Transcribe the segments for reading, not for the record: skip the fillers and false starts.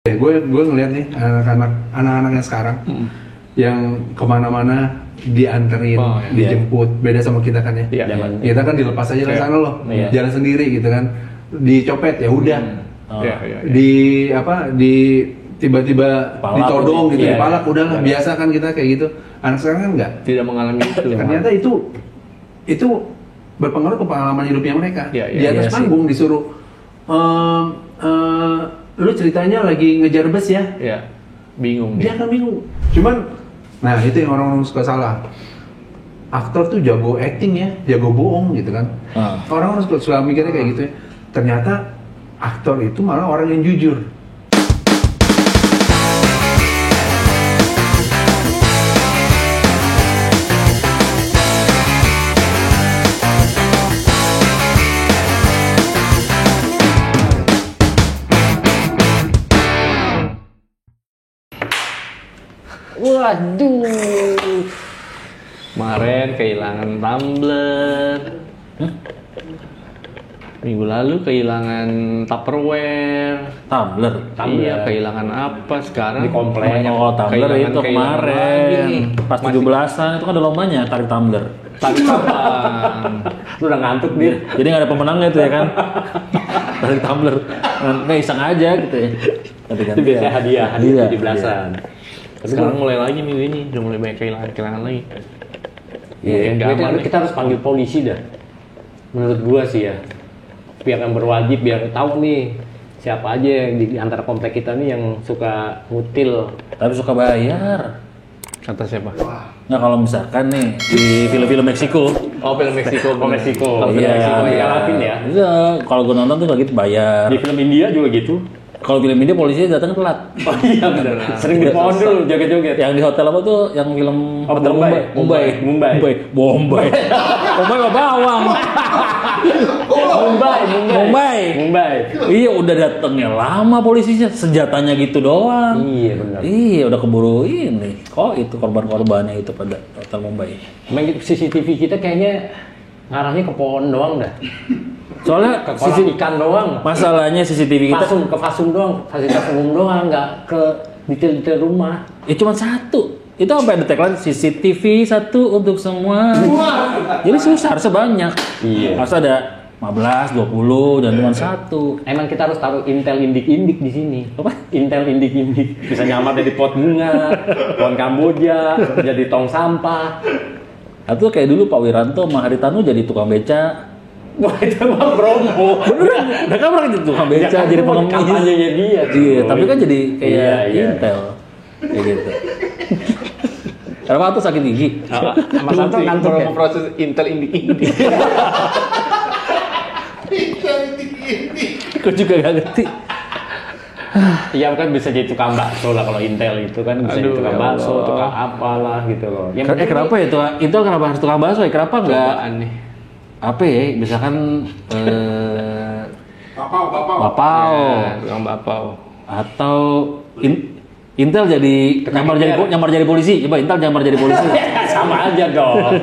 Gue ngeliat nih anak-anak yang sekarang yang kemana-mana dianterin, dijemput, beda sama kita kan ya. Kita kan dilepas aja ke sana loh, jalan sendiri gitu kan, dicopet ya udah, di tiba-tiba ditodong gitu, dipalak udahlah, biasa kan kita kayak gitu. Anak sekarang kan enggak, tidak mengalami itu. Ternyata itu berpengaruh ke pengalaman hidupnya mereka. Di atas panggung disuruh, lu ceritanya lagi ngejar bus ya? Iya, bingung. Dia kan bingung. Cuman, nah itu yang orang-orang suka salah. Aktor tuh jago acting ya, jago bohong gitu kan. Orang-orang suka mikirnya kayak gitu ya. Ternyata aktor itu malah orang yang jujur. Waduh, kemarin kehilangan tumbler. Minggu lalu kehilangan Tupperware. Tumbler? Iya, kehilangan apa sekarang? Di komplek. Oh, tumbler itu kemarin. Pas 17-an itu kan ada lombanya, tarik tumbler. Tarik kapan? Lu udah ngantuk dia. Jadi nggak ada pemenangnya itu ya kan? Tarik tumbler. Nggak iseng aja gitu ya. Itu biasanya hadiah 17-an. Sekarang mulai lagi minggu ini, udah mulai banyak kehilangan lagi. Iya, kita harus panggil polisi dah. Menurut gua sih ya. Pihak yang berwajib biar tahu nih siapa aja yang di antara komplek kita nih yang suka ngutil. Tapi suka bayar. Kata siapa? Nah kalau misalkan nih di film-film Meksiko. Oh, film Meksiko. Kalau film Iya, Meksiko dikalapin ya. Iya, kalau gua nonton tuh kayak gitu bayar. Di film India juga gitu. Kalau film India polisinya datang telat. Oh iya benar. Sering di pohon dulu joget-joget. Yang di hotel apa tuh? Yang film Hotel Mumbai. Bombay mah bawang. Mumbai. Iya udah datangnya lama polisinya, senjatanya gitu doang. Iya benar. Iya udah keburu ini. Kok itu korban-korbannya itu pada Hotel Mumbai. Memang CCTV kita kayaknya ngarahnya ke pohon doang dah. Soalnya ke kolam ikan doang. Masalahnya CCTV kita ke fasum doang, fasilitas umum doang, nggak ke detail-detail rumah. Ya cuma satu. Itu sampai detek lagi CCTV satu untuk semua. Jadi susah harusnya banyak. Iya. Harus ada 15, 20 dan cuma satu. Emang kita harus taruh intel indik-indik di sini. Apa? Intel indik-indik. Bisa nyamar dari pot bunga, pohon Kamboja, jadi tong sampah. Atau kayak dulu Pak Wiranto sama Haritanu jadi tukang beca. Wah itu mah promo. Beneran, mereka pernah jadi tukang beca, kan jadi pengemis. Kampanyenya dia. Iya, tapi kan jadi kayak iya. Intel. Kayak gitu. Kenapa tuh sakit gigi? Mas Santo ngantuk ya? Proses Intel indik-indik. Aku juga gak ngerti. Iya kan bisa jadi tukang bakso lah kalau Intel itu kan bisa jadi tukang bakso, tukang apalah gitu loh. Kenapa ya tuh Intel kenapa harus tukang bakso ya? Kenapa enggak? Nih. Apa ya? Misalkan bapau. Ya, tukang bapau. Atau Intel jadi nyamar jadi polisi. Coba Intel nyamar jadi polisi. Sama aja dong.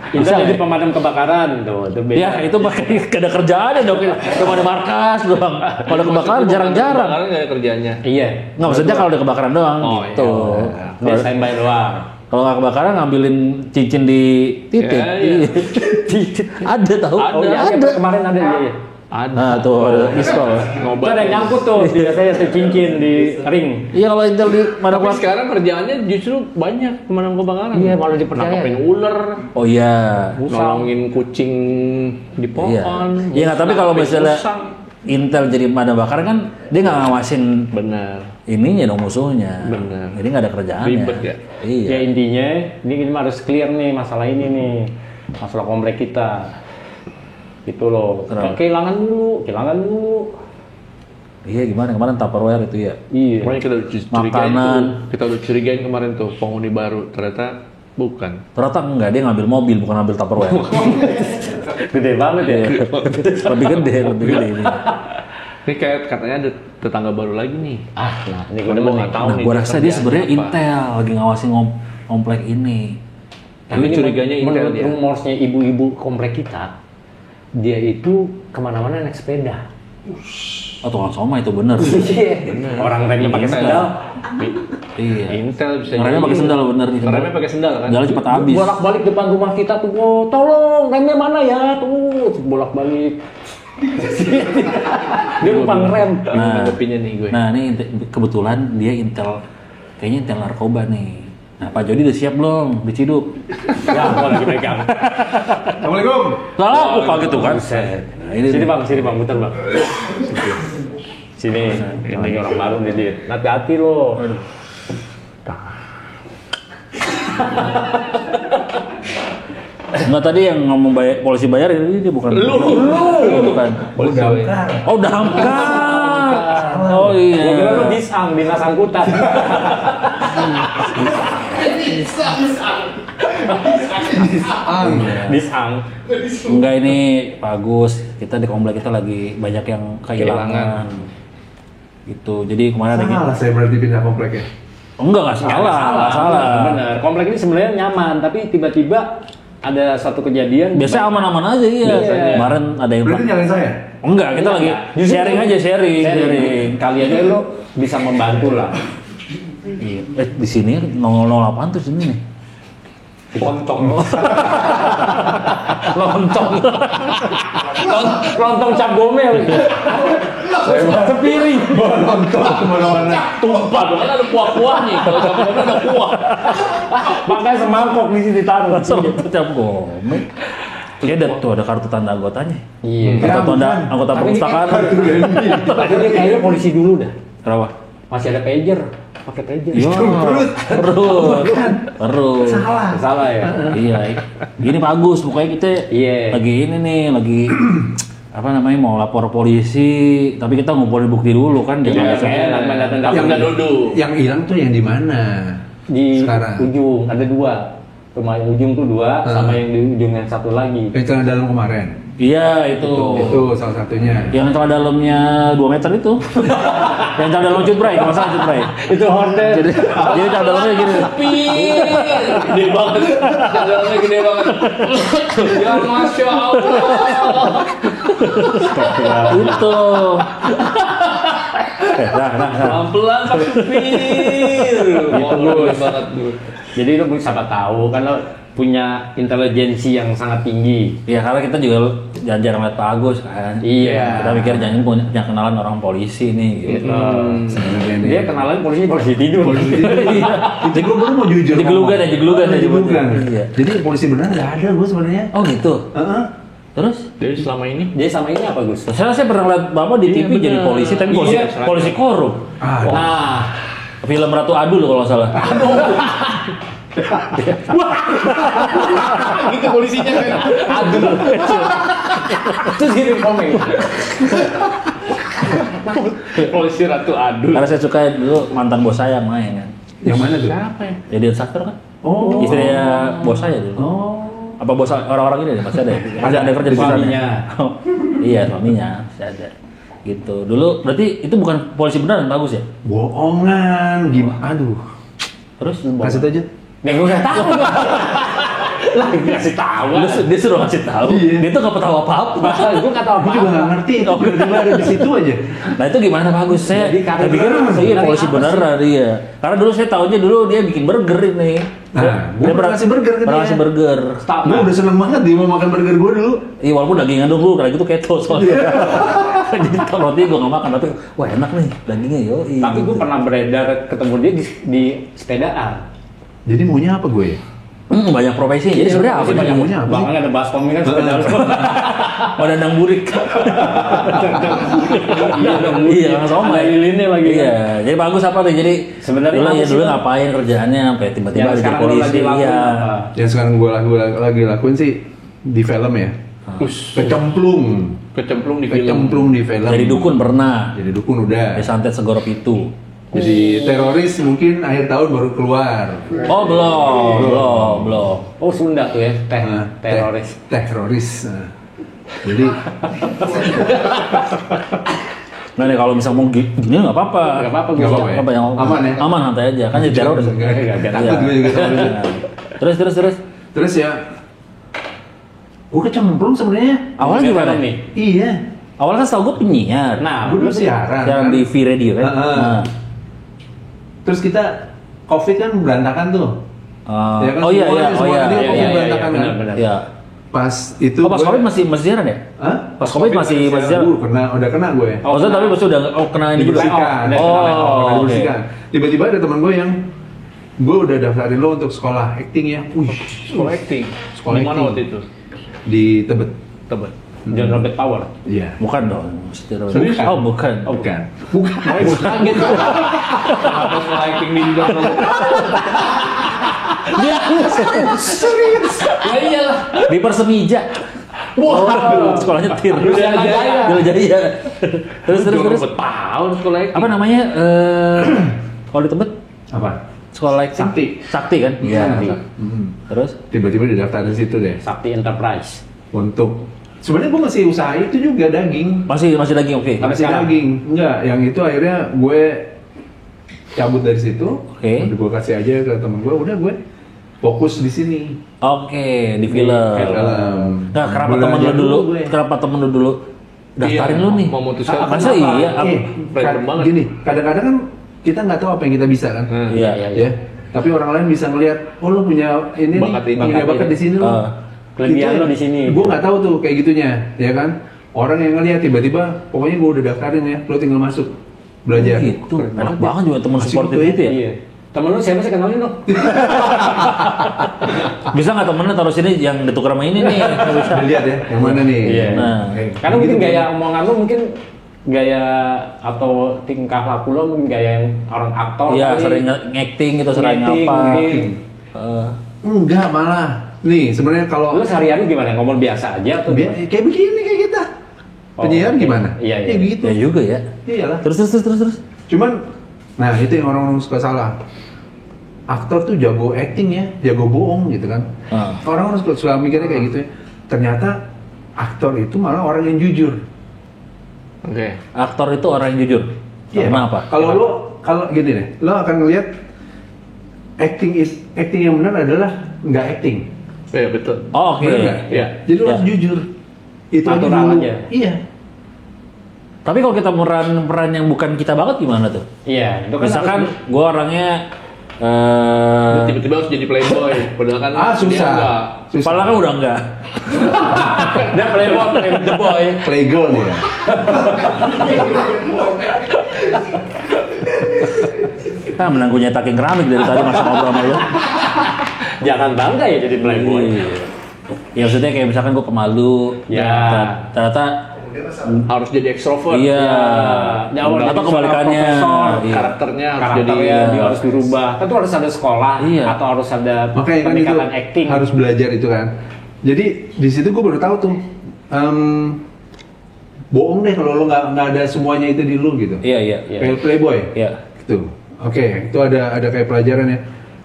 Intel jadi pemadam kebakaran tuh. Ya itu makanya gak ada kerjaannya dong. Cuma ada markas doang. Kalau ada kebakaran jarang-jarang. Kebakaran nggak ada kerjanya. Iya. Nggak maksudnya kalau ada kebakaran doang. Oh, gitu. Iya. Dia standby doang. Kalau nggak kebakaran ngambilin cincin di titik. Iya. Ada tahu? Ada. Kemarin ada ya. Ada. Nah tuh ada pistol. Itu ada yang nyangkut tuh. Biasanya tuh cincin di ring. Iya kalau Intel di mana? Tapi sekarang kerjaannya justru banyak pemadam kebakaran. Iya malah dipercaya. Nangkepin ular. Oh iya. Nolongin kucing di pohon. Iya nggak tapi kalau misalnya Intel jadi pemadam kebakaran kan dia nggak ngawasin. Benar. Ininya dong musuhnya. Benar. Jadi nggak ada kerjaannya. Ribet ya. Iya. Ya intinya ini harus clear nih masalah ini nih. Masalah komplek kita. Gitu loh. Kehilangan dulu. Iya gimana kemarin Tupperware itu ya? Iya. Pokoknya kita udah curigain kita udah curigain kemarin tuh penghuni baru, ternyata bukan. Ternyata enggak, dia ngambil mobil bukan ngambil Tupperware. Gede banget ya. lebih gede ini. Ini kayak katanya ada tetangga baru lagi nih. Nah ini gue nggak tahu nih. Gue rasa dia sebenarnya Intel lagi ngawasin komplek ini. Tapi curiganya Intel dia. Rumorsnya ibu-ibu komplek kita, dia itu kemana-mana naik sepeda. Oh, tukang somai itu bener. Iya. Orang remnya pakai sendal. Iya. Intel bisa. Remnya pakai sendal bener nih. Remnya pakai sendal kan. Jalan cepat habis. Bolak-balik depan rumah kita tuh, tolong remnya mana ya? Tuh, bolak-balik. Dia lupa ngerem. Nah, nih gue. Nah, ini kebetulan dia kayaknya intel narkoba nih. Nah, Pak Jody udah siap belum diciduk? Ya, gua lagi pegang. Assalamualaikum. Lah, apa gitu kan? Nah, ini sini bang, muter bang. Sini, ini orang baru nih dia. Hati-hati lo. Enggak, tadi yang ngomong polisi bayar ini dia bukan. Lu. Bukan. Polisi damkar. Oh, damkar. Oh iya. Gua kira lu disang, dinas angkutan. Disang. Enggak, ini bagus. Kita di komplek kita lagi banyak yang kehilangan. Gitu. Jadi kemana ada gitu? Salah saya berarti pindah komplek ya? Enggak salah. Benar. Komplek ini sebenarnya nyaman, tapi tiba-tiba ada satu kejadian. Biasanya aman-aman aja ya. Kemarin ada yang. Berarti nyalain saya? Enggak, kita lagi sharing. Kali aja lo bisa membantu lah. Iya. Di sini 008 tuh sini nih. Lontong cap gomel. Sepiring. Lontong kemana-mana. Tumpah dong, kan ada kuah-kuahnya. Kalau cap gomel ada kuah. Makanya semangkok di sini ditaruh. Cap gomel. Dia tuh ada kartu tanda anggotanya. Iya. Kartu tanda anggota perpustakaan. Tapi dia kayaknya polisi dulu dah. Kenapa? Masih ada pager. Pakai pager. Iya. Perut. Salah ya. Iya. Gini bagus, pokoknya kita lagi ini nih, lagi apa namanya mau lapor polisi, tapi kita ngumpulin bukti dulu kan. Yang hilang tuh yang di mana? Di sekarang ujung ada 2. Rumah yang ujung tuh 2 sama yang di ujung yang satu lagi. Yang celana dalam kemarin. Iya, itu salah satunya. Yang celana dalamnya 2 meter itu. Yang celana dalam cutbray, kalau salah cutbray. Itu Honda. Jadi celana dalamnya gini. Gede banget. Celana dalamnya gede banget. Ya Masya Allah. Itu. Pelan-pelan Pak Supir. Bagus banget tuh. Jadi lo siapa tahu kan lo punya intelijensi yang sangat tinggi. Iya, karena kita juga jarang lihat Pak Agus kan. Iya. Kita pikir jangan punya kenalan orang polisi nih gitu. Dia kenalan polisi tidur. Itu gue baru mau jujur. Digelugan. Iya. Jadi polisi benar nggak ada gue sebenarnya. Oh gitu. Terus? Dia selama ini apa Gus? Saya pernah lihat Bapak di TV jadi polisi, tapi polisi korup. Nah, film Ratu Adu loh kalau salah. Gitu polisinya kan. Aduh. Terus gini komen. Polisi Ratu Adu. Karena saya suka dulu mantan bos saya main kan. Yang mana tuh? Siapa ya? Jadi instruktur kan. Oh. Istrinya bos saya dulu. Oh. Apa bos orang-orang ini masih ada? Masih ada kerja di sana. Suaminya. Iya, suaminya masih ada. Gitu. Dulu berarti itu bukan polisi beneran bagus ya? Bohongan. Gimana? Aduh. Terus kasih aja. Nggak gue nggak tahu. Lah ngasih tahu. Dia suruh ngasih tahu. Iya. Dia tuh nggak tahu apa-apa. Gue nggak tahu apa. Gue juga nggak ngerti. Tiba-tiba ada di situ aja. Nah itu gimana bagus? Saya pikir polisi beneran dia. Karena dulu saya tahunya dia bikin burger ini. Nah, gue pernah ngasih burger ke dia. Pernah ngasih burger. Gue udah seneng banget dia mau makan burger gue dulu. Iya, walaupun dagingan dulu, karena gitu keto soalnya. Jadi kalau roti gue nggak makan, tapi wah enak nih dagingnya yo. Tapi gue pernah beredar ketemu dia di sepedaan. Jadi maunya apa gue ya? Banyak profesi. Jadi sebenarnya apa? Banyak maunya apa? Bahkan ada baskom kan sepedaan. Oh, dandang burik. Iya, sama. Ada lilinnya lagi. Iya, jadi bagus apa tuh? Jadi sebenarnya dulu ngapain kerjaannya sampai tiba-tiba jadi polisi. Iya. Yang sekarang gue lagi lakuin sih di film ya. Kecemplung di film. Jadi dukun pernah. Jadi dukun udah. Di santet segorop itu. Jadi teroris mungkin akhir tahun baru keluar. Oh belum. Oh Sunda tuh ya teroris. Teroris. Jadi. Nah nih kalau misal mau gini nggak apa-apa. Nggak apa-apa ya. Aman ya. Aman santai aja. Kan jadi teroris. Takut gue juga. Terus ya. Gue kecemplung sebenarnya. Awalnya gimana nih? Iya. Awalnya kan setahu gue penyiar. Nah, gue siaran kan? Di V Radio kan. Terus kita COVID kan berantakan tuh. Ya kan? Iya. Berantakan kan. Iya. Pas itu pas COVID masih siaran ya? Hah? Pas COVID masih siaran? Udah kena gue. Maksudnya tapi pas udah kena ini juga? Dibersihkan. Tiba-tiba ada teman gue yang gue udah daftarin lo untuk sekolah acting ya. Sekolah acting? Di mana waktu itu? Di Tebet. John Robert Power? Iya. Bukan dong. Serius? Bukan. Bukan gitu. Apa sekolah acting di John Robert Ya, serius. Ya iyalah. Di Persemija. Wah, sekolah nyetir. Jaya. Terus. Tahun sekolah acting. Apa namanya? Kalau di Tebet? Apa? Sekolah acting. Sakti kan? Iya. Terus? Tiba-tiba didaftarin situ deh. Sakti Enterprise. Untuk sebenarnya gue masih usaha itu juga daging. Masih daging, oke. Masih daging. Enggak, yang itu akhirnya gue cabut dari situ. Oke. Gue kasih aja ke temen gue, udah gue fokus di sini. Oke, di film. Nah, kenapa temen lu dulu daftarin lu nih? Memutuskan. Masa iya? Gini, kadang-kadang kan kita nggak tahu apa yang kita bisa kan. Iya. Tapi orang lain bisa ngelihat, oh lu punya ini punya bakat di sini lu. Kelebihan lo di sini. Gue nggak tahu tuh kayak gitunya, ya kan? Orang yang ngelihat tiba-tiba, pokoknya gue udah daftarin ya, lo tinggal masuk belajar. Gitu. Enak banget juga teman seperti itu ya. Iya. Temen lu siapa sih, kenalin dong? Bisa nggak temennya taruh sini yang ditukar sama ini nih? Bisa. Lihat ya, yang mana nih? Iya. Nah, karena mungkin gaya omongan lu mungkin gaya atau tingkah laku lo mungkin gaya yang orang aktor. Iya, sering acting gitu, sering apa? Enggak malah. Nih, sebenarnya kalau lu sehari-hari gimana? Ngomong biasa aja atau kayak begini kayak kita. Penyiar gimana? Iya. Kayak gitu. Ya juga ya. Iyalah. Terus. Cuman nah, itu yang orang-orang suka salah. Aktor tuh jago acting ya, jago bohong gitu kan. Orang-orang suka mikirnya kayak gitu ya. Ternyata aktor itu malah orang yang jujur. Oke. Aktor itu orang yang jujur. Iya. Kenapa? Kalau gini deh, lo akan ngelihat acting yang benar adalah nggak acting. Iya, betul. Oh, oke. Iya. Jadi lo harus jujur. Itu aja. Iya. Tapi kalau kita peran yang bukan kita banget gimana tuh? Iya. Misalkan gue orangnya tiba-tiba harus jadi playboy, padahal kan susah. Padahal kan udah enggak. Dia playboy, the boy, playgirl dia. Kita menang gue nyetakin keramik dari tadi masa ngobrol sama lu. Jangan bangga ya jadi playboy. Ya maksudnya kayak misalkan gue pemalu, ternyata harus jadi ekstrovert. Iya. Atau kebalikannya. Karakternya dia harus dirubah. Tentu harus ada sekolah atau harus ada peningkatan acting. Harus belajar itu kan. Jadi di situ gue baru tahu tuh. Bohong deh kalau lo nggak ada semuanya itu di lu gitu. Iya. Playboy. Iya. Gitu. Oke, itu ada kayak pelajaran ya.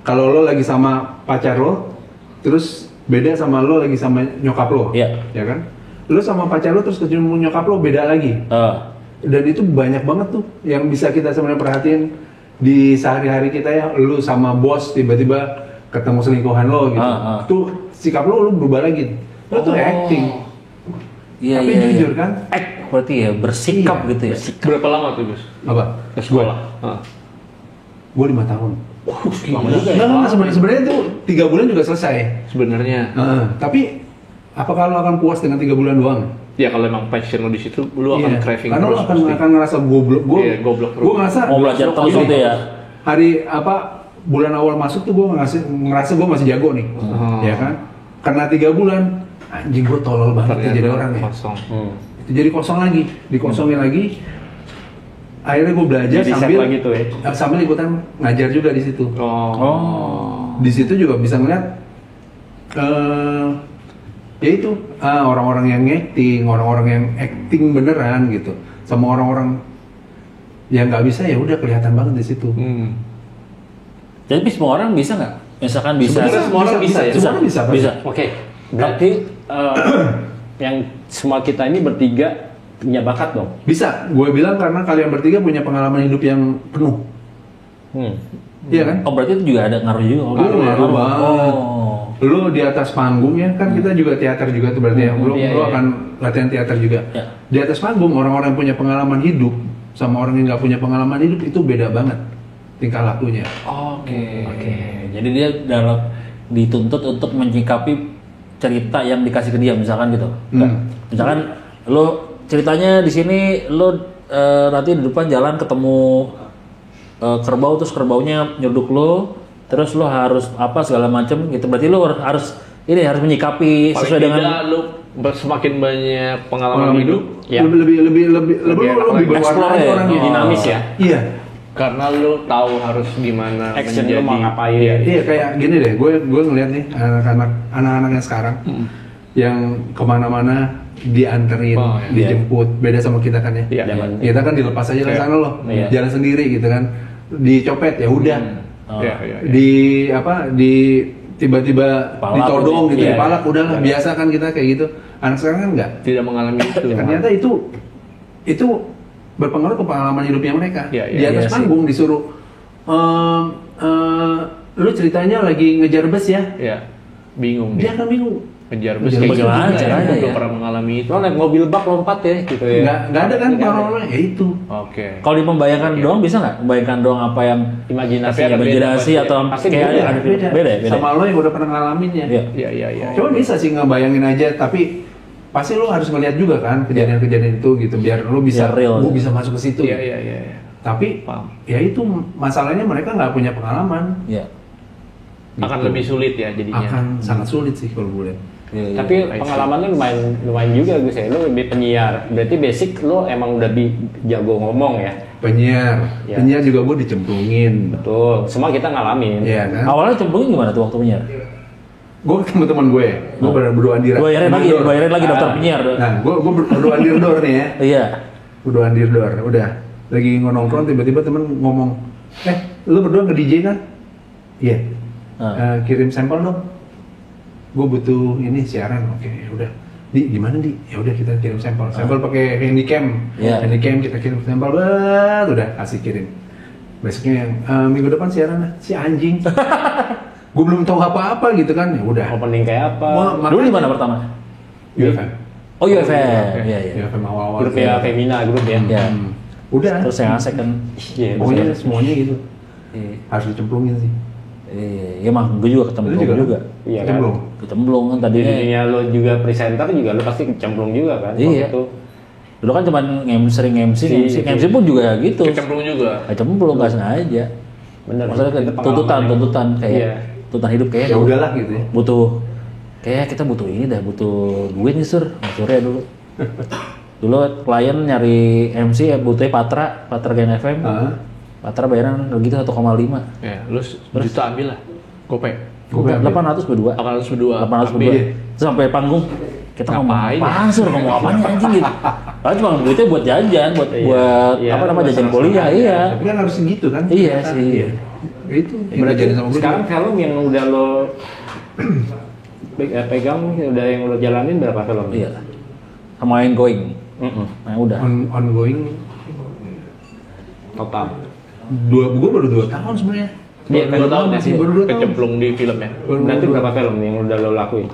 Kalau lo lagi sama pacar lo, terus beda sama lo lagi sama nyokap lo. Iya. Ya kan? Lo sama pacar lo terus ketemu nyokap lo beda lagi. Dan itu banyak banget tuh yang bisa kita sebenarnya perhatiin di sehari-hari kita ya. Lo sama bos tiba-tiba ketemu selingkuhan lo gitu. Tuh sikap lo berubah lagi. Lo tuh acting. Iya. Tapi jujur kan? Berarti ya bersikap gitu ya. Berapa lama tuh, Gus? Apa? Ke sekolah. Gue 5 tahun. Lama juga ya? Sebenarnya itu 3 bulan juga selesai. Sebenarnya. Tapi apakah lo akan puas dengan 3 bulan doang? Ya kalau emang passion lo di situ, lo akan craving karena terus. Karena lo akan ngerasa goblok. Gue ngerasa mau belajar terus gitu ya. Hari bulan awal masuk tuh gue ngerasa gue masih jago nih, ya kan? Karena 3 bulan, anjing gue tolol banget jadi orang ya. Kosong. Itu jadi kosong lagi, dikosongin lagi. Akhirnya gue belajar sambil ikutan ngajar juga di situ. Di situ juga bisa ngeliat ya itu orang-orang yang acting, orang-orang yang acting beneran gitu, sama orang-orang yang nggak bisa ya udah kelihatan banget di situ. Jadi semua orang bisa nggak? Misalkan bisa. Semua orang bisa ya. Semua orang bisa. Oke. Berarti yang semua kita ini bertiga punya bakat dong? Bisa, gue bilang karena kalian bertiga punya pengalaman hidup yang penuh. Iya kan? Oh berarti itu juga ada ngaruh juga? Ngaruh banget. Lu di atas panggung ya kan, kita juga teater juga tuh berarti ya. Lu akan latihan teater juga. Di atas panggung orang-orang yang punya pengalaman hidup sama orang yang nggak punya pengalaman hidup itu beda banget tingkah lakunya. Oke. Jadi dia dituntut untuk menyikapi cerita yang dikasih ke dia misalkan gitu. Misalkan lo ceritanya di sini lo nanti di depan jalan ketemu kerbau, terus kerbaunya nyeruduk lo, terus lo harus apa segala macem gitu. Berarti lo harus menyikapi sesuai dengan lo semakin banyak pengalaman hidup ya. lebih berwarna orangnya, dinamis ya. Iya. Karena lo tahu harus gimana action lo mau ngapain. Iya kayak gini deh, gue ngeliat nih anak-anak yang sekarang yang kemana-mana dianterin, dijemput, beda sama kita kan ya. Kita kan dilepas aja ke sana loh, jalan sendiri gitu kan, dicopet ya udah, tiba-tiba ditodong gitu, dipalak, udahlah biasa kan kita kayak gitu. Anak sekarang kan enggak, tidak mengalami itu. Ternyata itu berpengaruh ke pengalaman hidupnya mereka. Di atas panggung disuruh, lu ceritanya lagi ngejar bus ya? Bingung. Dia kan bingung. Ngejar bus kayak gimana caranya? Belum pernah mengalami itu. Lo naik mobil bak lompat ya gitu ya? Nggak ada kan pengalaman ya itu. Oke. Kalau dimembayangkan doang bisa nggak? Membayangkan doang apa yang imajinasi atau kayak beda. Sama lo yang udah pernah ngalamin ya. Iya. Coba bisa sih ngebayangin aja, tapi pasti lo harus ngeliat juga kan kejadian-kejadian itu gitu, biar lo bisa bisa masuk ke situ. Iya. Tapi ya itu masalahnya mereka nggak punya pengalaman. Iya. Akan lebih sulit ya jadinya. Akan sangat sulit sih kalau gue lihat. Tapi pengalamannya lumayan juga Gus ya. Lu lebih penyiar. Berarti basic lu emang udah jago ngomong ya. Penyiar juga gue dicemplungin. Betul. Semua kita ngalamin. Iya kan? Awalnya cemplungin gimana tuh waktu penyiar? Gue ketemu teman gue berduaan diri. Bayarin lagi daftar penyiar. Nah, gue berduaan diri door nih ya. Iya. Berduaan diri door, udah. Lagi nongkrong tiba-tiba temen ngomong, lu berdua nge DJ kan? Iya. Kirim sampel dong. Gue butuh ini siaran, oke udah. Di gimana di? Ya udah kita kirim sampel pakai handycam. Handycam kita kirim sampel, udah kasih kirim. Besoknya minggu depan siaran si anjing. Gue belum tahu apa-apa gitu kan, ya udah. Opening kayak apa? Dulu di mana pertama? UFM. Oh UFM, iya. UFM awal-awal. Grup ya Femina grup ya. Udah. Terus yang asik kan. Pokoknya semuanya gitu. Harus dicemplungin sih. Iya mah, gue juga kecemplung juga. Iya kan? Kecemplung kan tadi. Jadinya lo juga presenter juga lo pasti kecemplung juga kan? Iya. Dulu kan cuma sering MC pun juga gitu. Kecemplung juga. Kecemplung nggak sengaja. Bener. Maksudnya tuntutan kayak tuntutan hidup kayak. Ya udahlah gitu ya. Kayak kita butuh ini dah, butuh duit nih sur. Surya dulu. Dulu klien nyari MC ya butuhnya Patra Gen FM. Patra bayaran gitu 1,5. Ya, lu juta ambil lah. Gope. 800 berdua. 800 sampai panggung. Kita ngomong apaan sur, ngomong apaan anjing gitu. Padahal cuma duitnya buat jajan, buat jajan kuliah, iya. Tapi kan harus segitu kan? Iya sih. Itu. Berarti sekarang film yang udah lo pegang, udah yang lo jalanin berapa film? Iya. Sama ongoing. Nah udah. Ongoing. Total. Gue baru 2 tahun sebenarnya. Iya, 2 tahun masih baru 2 tahun. Kecemplung di film ya. Berarti berapa film yang udah lo lakuin?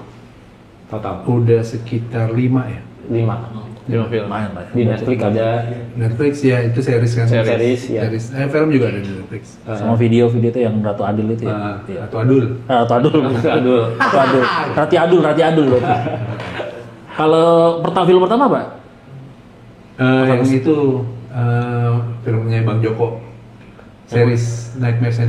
Total. Udah sekitar 5 ya. 5 film. Di Netflix ada. Netflix ya, itu series kan. Series ya. Film juga ada di Netflix. Sama video itu yang Ratu Adul itu ya. Ratu Adul. Rati Adul. Kalau film pertama apa? Yang itu filmnya Bang Joko. Series Nightmares.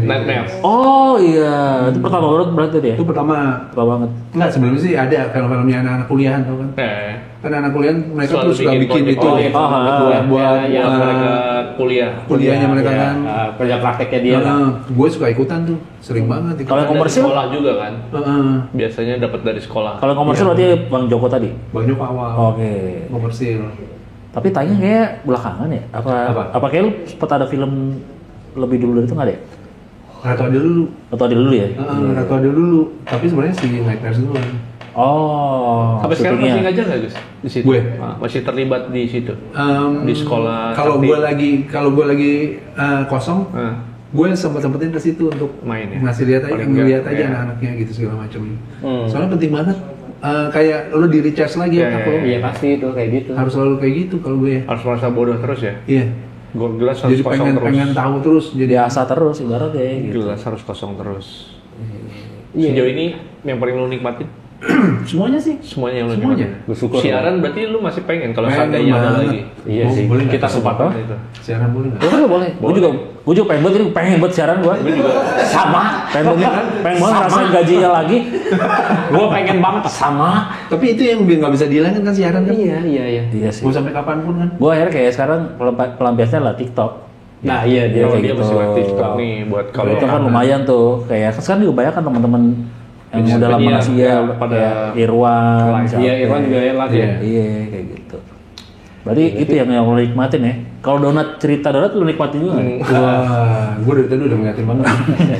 Oh iya, itu pertama banget berarti dia. Itu pertama banget. Enggak, sebelumnya sih ada film-filmnya anak-anak kuliahan tau kan. Kan anak kuliahan mereka tuh suka bikin itu buat mereka kuliahnya mereka kan. Kerja prakteknya dia. Gue suka ikutan tuh, sering banget. Kalau komersil sekolah juga kan. Biasanya dapat dari sekolah. Kalau komersil berarti Bang Joko tadi. Bang Joko awal. Oke. Komersil. Tapi tanya kayak belakangan ya? Apa kayak lu sempat ada film lebih dulu dari itu nggak ada ya? Ratu Adil dulu ya? Ratu Adil dulu, tapi sebenarnya si Nightmares dulu. Oh. Sampai sekarang masih ngajar nggak Gus di situ? Gue masih terlibat di situ. Di sekolah. Kalau gue lagi kosong, gue sempetin ke situ untuk main ya? ngasih lihat aja, ngeliat aja anak-anaknya gitu segala macam. Soalnya penting banget. Kayak lo di recharge lagi otak lo. Iya pasti itu kayak gitu. Harus selalu kayak gitu kalau gue ya. Harus merasa bodoh terus ya? Iya. Gelas harus jadi kosong terus. pengen tahu terus, jadi biasa terus ibaratnya gitu. Gelas harus kosong terus. Sejauh ini yang paling lo nikmatin? semuanya sih. Semuanya yang lo Semuanya. nikmatin. Siaran berarti lu masih pengen kalau seandainya ada lagi. Iya sih. Boleh Kita kesempatan itu. Siaran boleh nggak? Boleh. Gue juga pengen buat siaran gue. Sama. Pengen banget ngerasain gajinya lagi. Gue pengen banget sama. Tapi itu yang nggak bisa dihilangin kan siaran kan? Iya sih. Mau sampai kapanpun kan? Gue akhirnya kayak sekarang pelampiasnya lah TikTok. Nah iya dia kayak Dia gitu. masih web TikTok nih buat kalau Itu kan lumayan tuh. Kayak sekarang juga banyak kan teman-teman yang udah lama ngasih ya pada Irwan. Iya Irwan juga ya live ya. Iya kayak gitu. Berarti itu yang lo nikmatin ya. Kalau cerita donat lu nikmatin juga. Wah, gue dari tadi udah ngeliatin banget.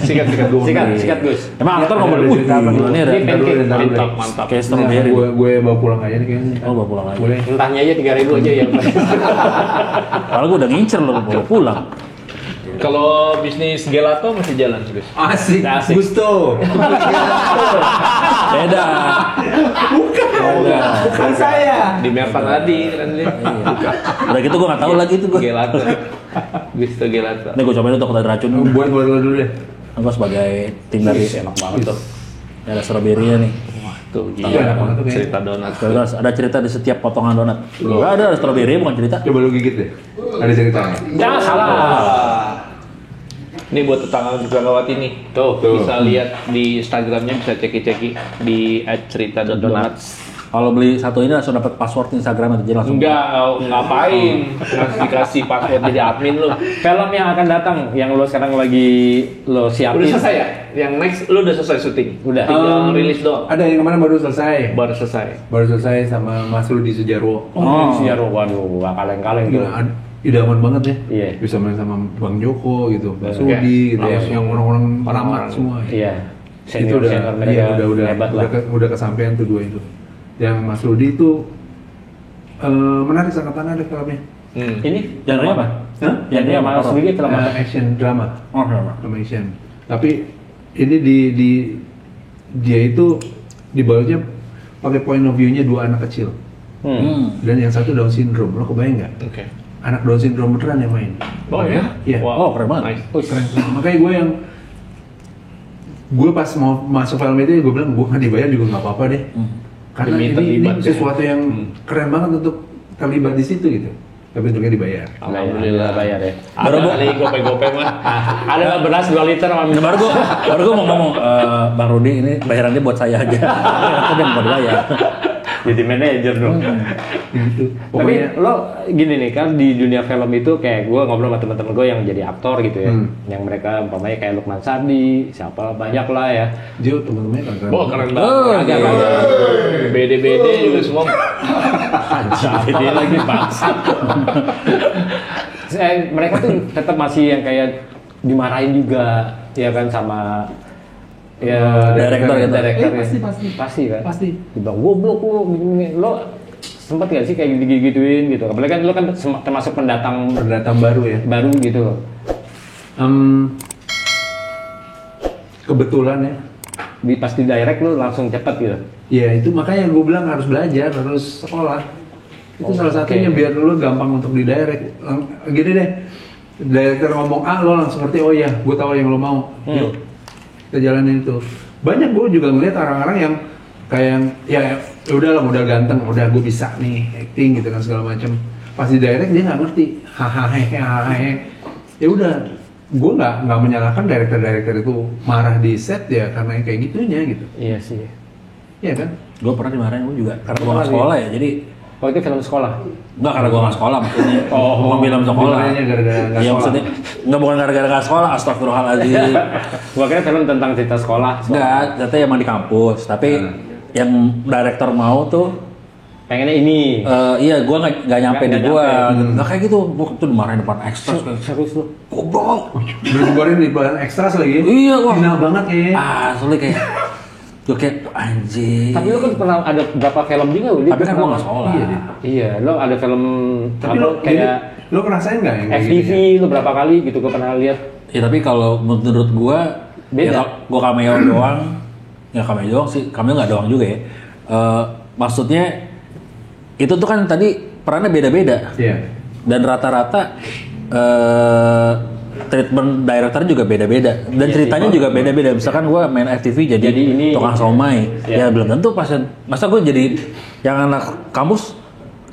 Sikat Gus. Emang aktor ngomong cerita apa dulu nih ada. Mantap mantap. Kayak strawberry. Gue bawa pulang aja nih kayaknya. Oh bawa pulang aja. Boleh. Entahnya aja 3.000 aja ya. Kalau gue udah ngincer lo bawa pulang. Kalau bisnis gelato masih jalan Gus. Asik. Gusto. Beda. Bukan saya. Di Merpan tadi kan dia. Udah gitu gue nggak tahu lagi itu gue. Gelato. Gusto gelato. Ini gue cobain untuk ada racun. Buat dulu deh. Gue sebagai tim dari Enak banget tuh. ada strawberry-nya nih. Tuh Enak banget tuh kayaknya. cerita donat. Terus ada cerita di setiap potongan donat. Enggak ada strawberry bukan cerita. Coba lu gigit deh. Ada ceritanya. Jangan salah. Ini buat tetanggawati nih. Tuh, bisa lihat di Instagramnya, bisa ceki-ceki di @cerita.donuts. Kalau beli satu ini langsung dapat password Instagram atau jadi langsung. Enggak, ngapain? Dikasih password jadi admin lu. Film yang akan datang, yang lo sekarang lagi lo siapin. Udah selesai ya? Yang next lu udah selesai syuting? Udah. Tinggal rilis doang. Ada yang kemarin baru selesai. Baru selesai. Sama Mas Rudi Sujarwo. Siaran waduh, gak kaleng-kaleng gitu. Idaman banget ya. Iya. Bisa main sama Bang Joko gitu, Mas Rudi gitu ya. Yang orang-orang lama semua. Iya. Itu udah, mereka udah hebat lah. udah kesampaian tuh dua itu. Yang Mas Rudi itu menarik sangat ada filmnya. Ini Genre apa? Hah? yang dia malas sedikit film apa? Action drama. Oh, drama. Drama action. Tapi ini dia itu dibawanya pakai point of view-nya dua anak kecil. Dan yang satu Down syndrome. Lo kebayang nggak? Oke. Anak Down syndrome beneran yang main. Oh ya? Iya. Oh, keren banget. Nice. Keren. Makanya gue pas mau masuk film itu gue bilang gue nggak dibayar juga nggak apa-apa deh. Karena Demi ini terlibat ya. sesuatu yang keren banget untuk terlibat di situ gitu. Tapi untungnya dibayar. Alhamdulillah bayar ya. Ada kali gopeng-gopeng mah. Ada beras 2 liter sama minum. Baru gue mau ngomong Bang Rudi ini bayarannya buat saya aja. Ternyata dia mau dibayar. Jadi manajer dong. Gitu. Tapi Pokoknya lo gini nih kan di dunia film itu kayak gue ngobrol sama teman-teman gue yang jadi aktor gitu ya, yang mereka umpamanya kayak Lukman Sardi, siapa banyak lah ya. Dia temen-temennya kan keren. Oh keren banget. BD-BD juga semua. Jadi lagi bangsat. Mereka tuh tetap masih yang kayak dimarahin juga, ya kan sama ya Director gitu. pasti kan. Pasti. Dibilang goblok lo sempet gak sih kayak gitu-gituin gitu. Apalagi kan lo kan termasuk pendatang baru ya. baru gitu. Kebetulan ya. Pas di direct lo langsung cepet gitu. Ya itu makanya gue bilang harus belajar, harus sekolah. Itu salah satunya biar lu gampang untuk di direct. Gini deh, director ngomong A lo langsung ngerti, oh iya gue tahu yang lo mau. Yuk kita jalanin itu. Banyak gue juga ngeliat orang-orang yang kayak ya udahlah modal ganteng, udah gue bisa nih acting gitu kan segala macam. Pas di direct dia nggak ngerti, hahaha. Ya udah, gue nggak menyalahkan director itu marah di set ya karena yang kayak gitunya gitu. Iya sih. Iya kan? Gue pernah dimarahin gue juga karena gue nggak sekolah ya, jadi Oh itu film sekolah? enggak karena gue nggak sekolah maksudnya. Bukan film sekolah. Dimarahinnya gara-gara nggak Iya sekolah. maksudnya nggak bukan gara-gara nggak sekolah, astagfirullahaladzim. Gua kira film tentang cerita sekolah. Enggak, ternyata emang di kampus, tapi yang director mau tuh Pengennya ini. iya, gue nggak nyampe di Nggak gue. nyampe. Nggak kayak gitu, gue tuh dimarahin depan ekstra. Serius lu? Goblok. Berkeluarin di bahan ekstras lagi. Iya, wah. Final banget kayaknya. Asli kayak gue kayak anjing. Tapi lu kan pernah ada berapa film juga Willy? Tapi kan gue nggak sekolah. Iya, deh. Iya, lo ada film Tapi apa, lo kayak lo ngerasain nggak yang kayak FTV gitu? lo berapa kali gitu gue pernah lihat. Ya tapi kalau menurut gua beda. Ya, gua cameo doang. Ya cameo doang sih, cameo nggak doang juga ya. Maksudnya itu tuh kan tadi perannya beda-beda. Iya. Dan rata-rata treatment director juga beda-beda dan ceritanya juga beda-beda. Misalkan gue main FTV jadi ini tukang somai, ya belum tentu masa gue jadi yang anak kampus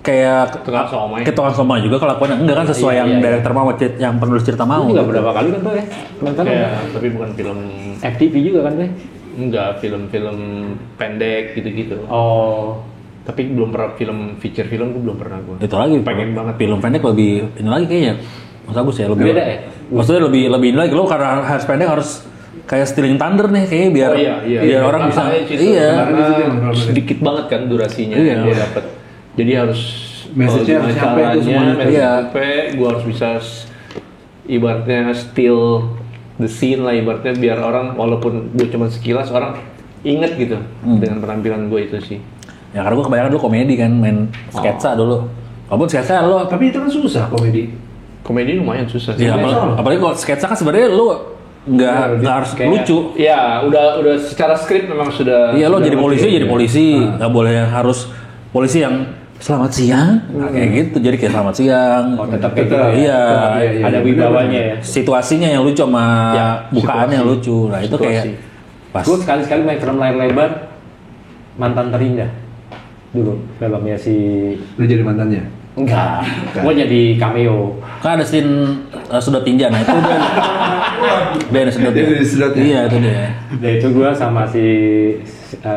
kayak tukang somai juga kelakuannya enggak kan sesuai yang director mau, yang penulis cerita mau. Juga berapa kali kan tuh ya? Tapi bukan film FTV juga kan tuh? Enggak, film-film pendek gitu-gitu. Oh. Tapi belum pernah feature film gue belum pernah gue. Itu lagi pengen banget film pendek lebih ini lagi kayaknya. Mas Agus ya lebih beda ya? Maksudnya lebih ini lagi lo karena harus pendek harus kayak Stealing Thunder nih kayaknya biar biar orang bisa sedikit banget kan durasinya dia dapat. Jadi harus message-nya harus sampai itu semuanya. Gue harus bisa ibaratnya steal the scene lah, ibaratnya biar orang walaupun gue cuma sekilas orang inget gitu dengan penampilan gue itu sih. Ya karena gue kebanyakan dulu komedi kan, main sketsa dulu. Walaupun sketsa lo, tapi itu kan susah komedi lumayan susah sih. Iya, apalagi kalau sketsa kan sebenarnya lo nggak harus lucu. Iya, udah secara skrip memang sudah. Iya, lo jadi polisi, nggak boleh harus polisi yang selamat siang, kayak gitu. Jadi kayak selamat siang. Oh, tetap gitu. Iya, ada wibawanya ya. Situasinya yang lucu sama bukaannya yang lucu. Nah itu kayak pas. Gue sekali-sekali main film layar lebar, Mantan Terindah. Dulu filmnya si. Lu jadi mantannya? Enggak. Gue jadi cameo. Kan ada scene Sedot Tinja, nah itu dia Sedot. Iya itu dia. Nah itu gue sama si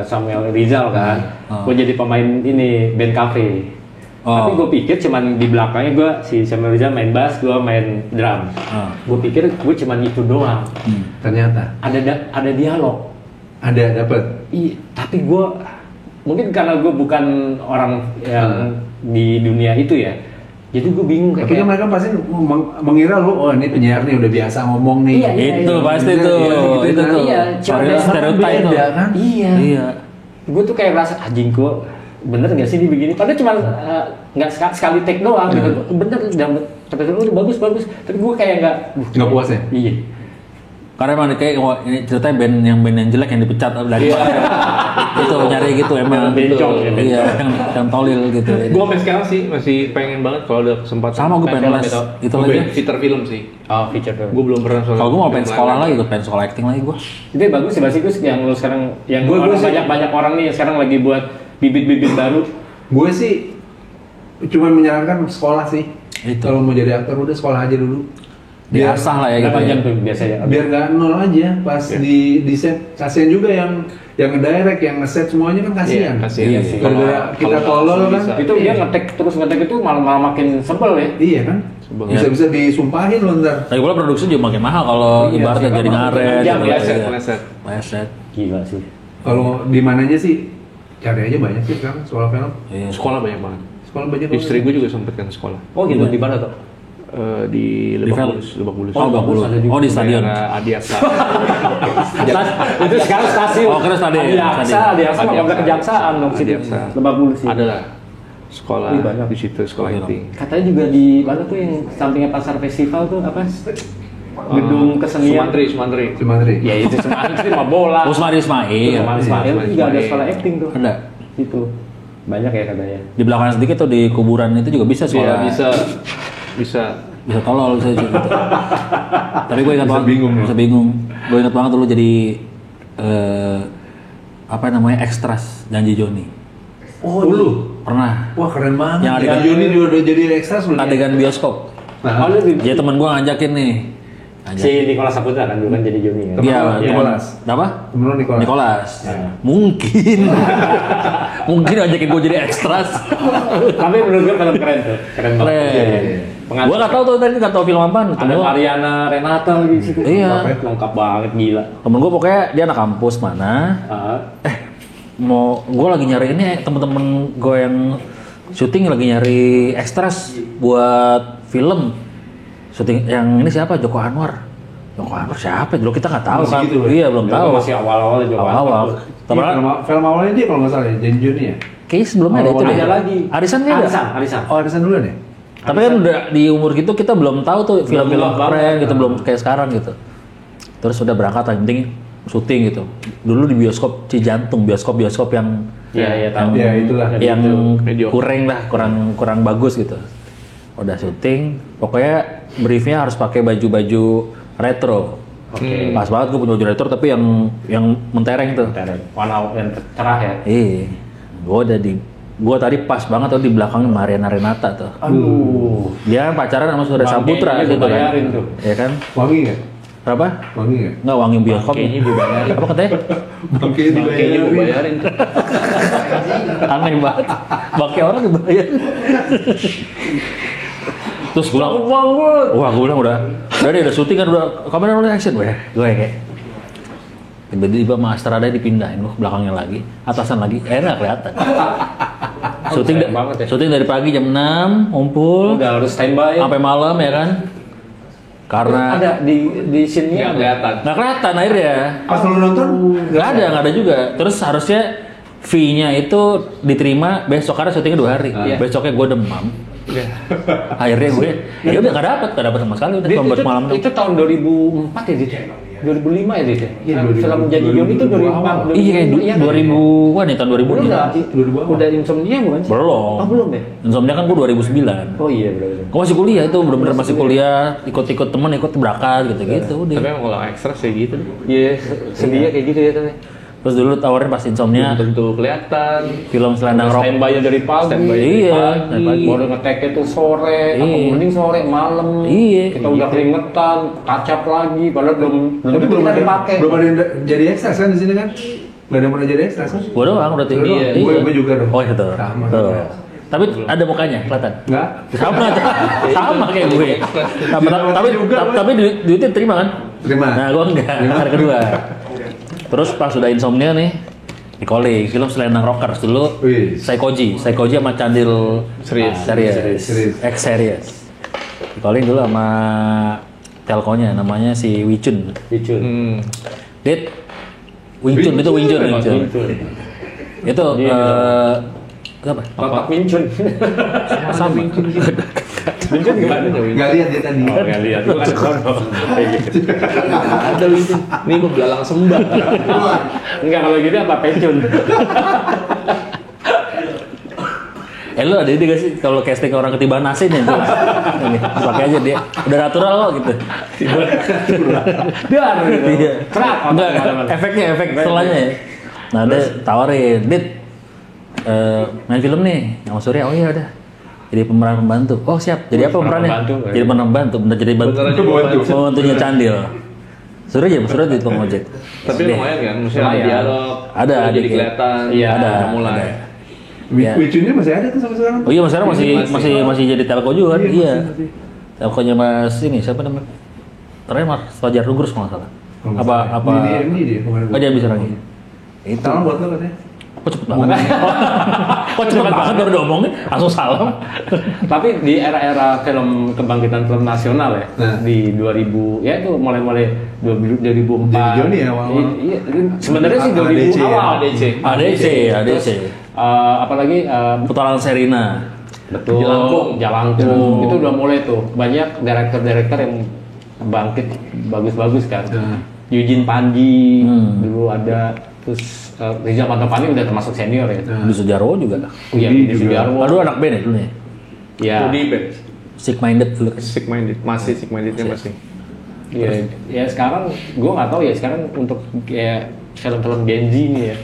Samuel Rizal kan. Gue jadi pemain ini band cafe. Tapi gue pikir cuman di belakangnya gue si Samuel Rizal main bass, gue main drum. Gue pikir gue cuman itu doang. Ternyata ada dialog. Ada dapat. Iya, tapi gue mungkin karena gue bukan orang yang di dunia itu ya, jadi gue bingung kayak. Tapi mereka pasti mengira lu, oh ini penyiar nih udah biasa ngomong nih. Itu pasti tuh. Itu tuh. Stereotype itu kan. Iya. Gue tuh kayak rasa anjing gue bener nggak sih ini begini? Padahal cuma nggak sekali take doang gitu. Bener dan kata lu bagus. Tapi gue kayak nggak puas ya. Iya. Karena emang kayak ini ceritanya band yang jelek yang dipecat dari itu nyari gitu emang bencong gitu. Iya, yang tolil gitu. Gue sampai sekarang sih masih pengen banget kalau ada kesempatan. Sama gue pengen les itu lagi. Feature film sih. Oh, feature film. Gue belum pernah. Kalau gue mau pengen sekolah lagi, gue pengen sekolah acting lagi gue. Itu bagus sih Basikus yang lu sekarang yang banyak orang nih sekarang lagi buat bibit-bibit baru. Gue sih cuma menyarankan sekolah sih. Kalau mau jadi aktor udah sekolah aja dulu. Biasa lah ya gitu. Berapa jam tuh biasanya? Biar nggak nol aja pas di set. Kasian juga yang ngedirect, yang ngeset semuanya kan kasian. Kasian. Kalau kita tolol kan itu dia ngetek itu malah makin sebel ya. Iya kan? Bisa disumpahin loh ntar. Tapi pula produksi juga makin mahal kalau ibaratnya jadi ngaret. Pleset. Gila sih. Kalau di mananya sih cari aja banyak sih sekarang sekolah film. Sekolah banyak banget. Sekolah banyak. Istri gue juga sempet kan sekolah. Oh gitu, di mana tuh? Di Lebak Bulus. Oh, Lebak Bulus. Oh, di stadion. Adiaksa. Itu sekarang stasiun. Oh, kira stadion. Adiaksa komplek kejaksaan dong situ. Lebak Bulus. Adalah sekolah di situ, sekolah acting. Katanya juga di mana tuh yang sampingnya pasar festival tuh apa? Gedung kesenian. Sumantri. Ya itu Sumantri mah bola. Usmari Ismail juga ada sekolah acting tuh. Ada. Itu. Banyak ya katanya. Di belakang sedikit tuh di kuburan itu juga bisa sekolah. Bisa tolol saya gitu. Tapi gue ingat banget bisa bingung. Gue ingat banget dulu jadi ekstras Janji Joni. Oh lu pernah? Wah keren banget. Yang adegan Joni dia udah jadi ekstras lu. Adegan bioskop. Jadi teman gue ngajakin nih. Si Nicholas Saputra kan dulu kan jadi Joni kan? Iya, Nicholas. Apa? Temen Nicholas. Mungkin ngajakin gue jadi ekstras. Tapi menurut gue film keren tuh. Keren banget. Gue nggak tahu tuh tadi nggak tahu film apa. Ada Mariana Renata di situ. Iya. Lengkap banget gila. Temen gue pokoknya dia anak kampus mana. Gue lagi nyari ini temen-temen gue yang syuting lagi nyari ekstras buat film. Syuting yang ini siapa? Joko Anwar siapa? Dulu kita nggak tahu kan? Gitu, iya belum tahu. Masih awal-awal Joko Anwar. Film awalnya dia kalau nggak salah Janji Joni ya. Kayaknya sebelumnya ada itu deh. Ada lagi. Arisan kan ada? Arisan. Oh Arisan dulu deh. Tapi kan udah di umur gitu kita belum tahu tuh film-film keren gitu, belum kayak sekarang gitu. Terus udah berangkat lah, yang penting syuting gitu. Dulu di bioskop Cijantung, bioskop yang yang kurang bagus gitu. Udah syuting, pokoknya briefnya harus pakai baju-baju retro. Pas banget gue punya baju retro tapi yang mentereng tuh. Warna yang cerah ya. Iya. Gue tadi pas banget tuh di belakang Mariana Renata tuh. Aduh. Dia pacaran sama Surya Saputra gitu kan. Iya kan? Wangi nggak? Berapa? Wangi nggak? Nggak, wangi bioskop. Kayaknya dibayarin. Apa katanya? Kayaknya dibayarin. Aneh banget. Bangke orang dibayar. Terus gue bilang, wah gue bilang udah syuting kan, udah kamera udah action gue kayak tiba-tiba Master ada dipindahin gue belakangnya lagi, atasan lagi, nggak kelihatan. Syuting dari pagi jam 6 ngumpul, udah harus standby sampai malam ya kan, karena ada di scene-nya nggak kelihatan akhirnya. Pas lu nonton nggak ada juga. Terus harusnya fee-nya itu diterima besok karena syutingnya 2 hari. Besoknya gue demam. Akhirnya gue ya udah nggak dapat sama sekali udah buat malam itu tahun 2004 ya Dit? 2005 ya Dit? Iya, film Jadi Yoni itu 2004. Iya 2000-an nih, tahun 2005. Udah Insomnia bukan sih? Belum. Oh belum ya? Insomnia kan gue 2009. Oh iya benar. Gue masih kuliah itu, bener-bener masih kuliah, ikut temen, ikut berangkat gitu-gitu udah. Tapi emang kalau ekstra sih gitu. Iya, sedihnya kayak gitu ya Tante. Terus dulu tawarin pas Insomnia tentu kelihatan film Selendang Rock. Standby dari pagi. Iya, dari pagi. Baru ngetek itu sore, atau mending sore malam. Iya. Kita udah keringetan, kacap lagi, padahal belum dipakai. Belum ada yang jadi ekstra kan di sini kan? Gak ada yang pernah jadi ekstra kan? Gue doang berarti. Iya. Gue juga dong. Oh itu. Sama. Tapi ada mukanya, kelihatan? Enggak. Sama kayak gue. Tapi duitnya terima kan? Terima. Nah gue enggak, hari kedua. Terus pas sudah Insomnia nih, di calling film Selendang Rockers dulu. Saikoji sama Candil series. Di calling dulu sama telkonya, namanya si Wicun. Dit, Wing Chun. Itu apa? Bapak Mincun. Sama. Mincun gimana? Gak lihat dia tadi. Oh, gak lihat. Ada Wincun. Ini gue galang sembah. Enggak, kalau gitu apa Pencun? Lu ada ide gak sih kalau casting orang ketiban asin ya tuh? Ini pakai aja dia. Udah natural kok gitu. Dar gitu. Iya. Kerak. Enggak, efek setelahnya ya. Nah, dia tawarin, "Dit, main film nih sama Surya." "Oh iya udah." Jadi pemeran pembantu. "Oh siap." "Jadi apa pemerannya?" "Jadi pemeran pembantu." Bener jadi pembantunya Candil. Surya di tukang ojek. Tapi lumayan kan, maksudnya dialog. Ada jadi kelihatan. Iya, ada mulai. Wicunnya masih ada tuh sampai sekarang. Oh iya, sekarang masih jadi telko juga kan? Iya. Telkonya Mas ini siapa namanya? Terakhir Mas Fajar Rugrus kalau nggak salah. Apa? Dia kemarin. Oh dia bisa lagi. Itu. Salam buat lo katanya. Kok cepet banget? Kok cepet banget baru diomongin? Langsung salam. Tapi di era-era film kebangkitan film nasional ya, di 2000 ya itu mulai 2004. Jadi Joni ya awal-awal. Iya, sebenarnya sih 2000 awal ADC. Apalagi Petualangan Serina. Betul. Jalangkung. Itu udah mulai tuh banyak director yang bangkit bagus-bagus kan. Eugene Panji dulu ada, terus Rizal Mantovani udah termasuk senior ya. Di Sujarwo juga. Iya, di Sujarwo. Aduh anak band ya dulu nih. Iya. Body band. Sick Minded dulu. Sick Mindednya masih. Iya, ya sekarang gue nggak tahu ya sekarang untuk kayak film-film Gen Z nih ya.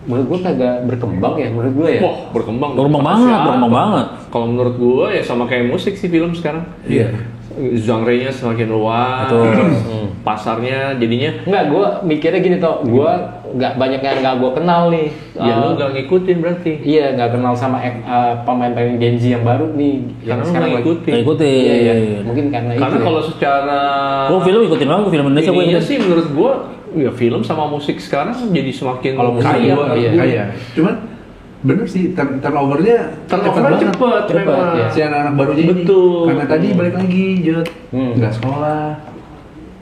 Menurut gue kagak berkembang ya, menurut gue ya. Wah, berkembang banget. Kalau menurut gue ya sama kayak musik sih film sekarang. Iya. Genre-nya semakin luas, pasarnya jadinya. Enggak, gue mikirnya gini toh, gue nggak banyak yang nggak gue kenal nih. Ya lu nggak ngikutin berarti. Iya, nggak kenal sama pemain-pemain Gen Z yang baru nih. Karena lu nggak ngikutin. Iya. Mungkin karena itu. Karena kalau secara film ikutin banget, film Indonesia gue ikutin. Sih menurut gue, ya film sama musik sekarang jadi semakin kaya. Cuman bener sih, turnovernya cepet ya. Si anak-anak barunya ini. Betul. Karena tadi balik lagi, Jod. Nggak sekolah.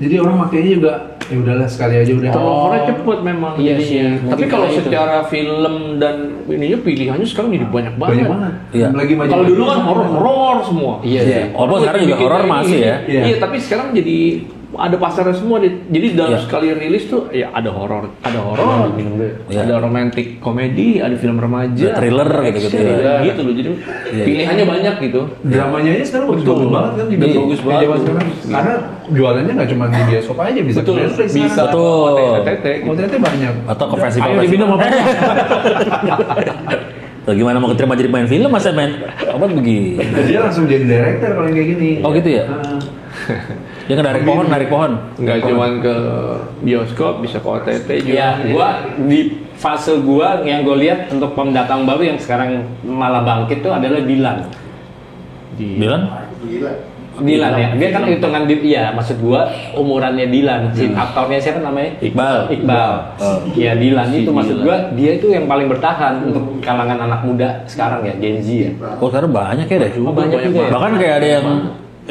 Jadi orang makainya juga ya udahlah sekali aja udah. Horornya cepet memang. Iya sih. Tapi kalau secara film dan ininya pilihannya sekarang jadi banyak banget. Iya. Kalau dulu kan horor semua. Iya. Walaupun sekarang juga horor masih ya. Iya, tapi sekarang jadi ada pasarnya semua. Jadi dalam sekali rilis tuh ya ada horor, ada romantic komedi, ada film remaja, thriller gitu loh. Jadi pilihannya banyak gitu. Dramanya aja sekarang bagus banget kan, bagus banget. Karena jualannya nggak cuma di bioskop aja, bisa ke Netflix, bisa OTT banyak. Atau ke festival. Ayo diminum apa? Tuh, gimana mau keterima jadi main film masa main apa begini? Dia langsung jadi director kalau yang kayak gini. Oh gitu ya? Dia kan narik pohon. Nggak cuma ke bioskop, bisa ke OTT juga. Ya, gua di fase gua yang gue lihat untuk pendatang baru yang sekarang malah bangkit tuh adalah Dilan. Dilan ya. Dia kan hitungan maksud gua umurannya Dilan. Si aktornya siapa namanya? Iqbal. Ya Dilan itu maksud gua dia itu yang paling bertahan untuk kalangan anak muda sekarang ya, Gen Z ya. Oh, sekarang banyak ya deh. Banyak juga. Bahkan kayak ada yang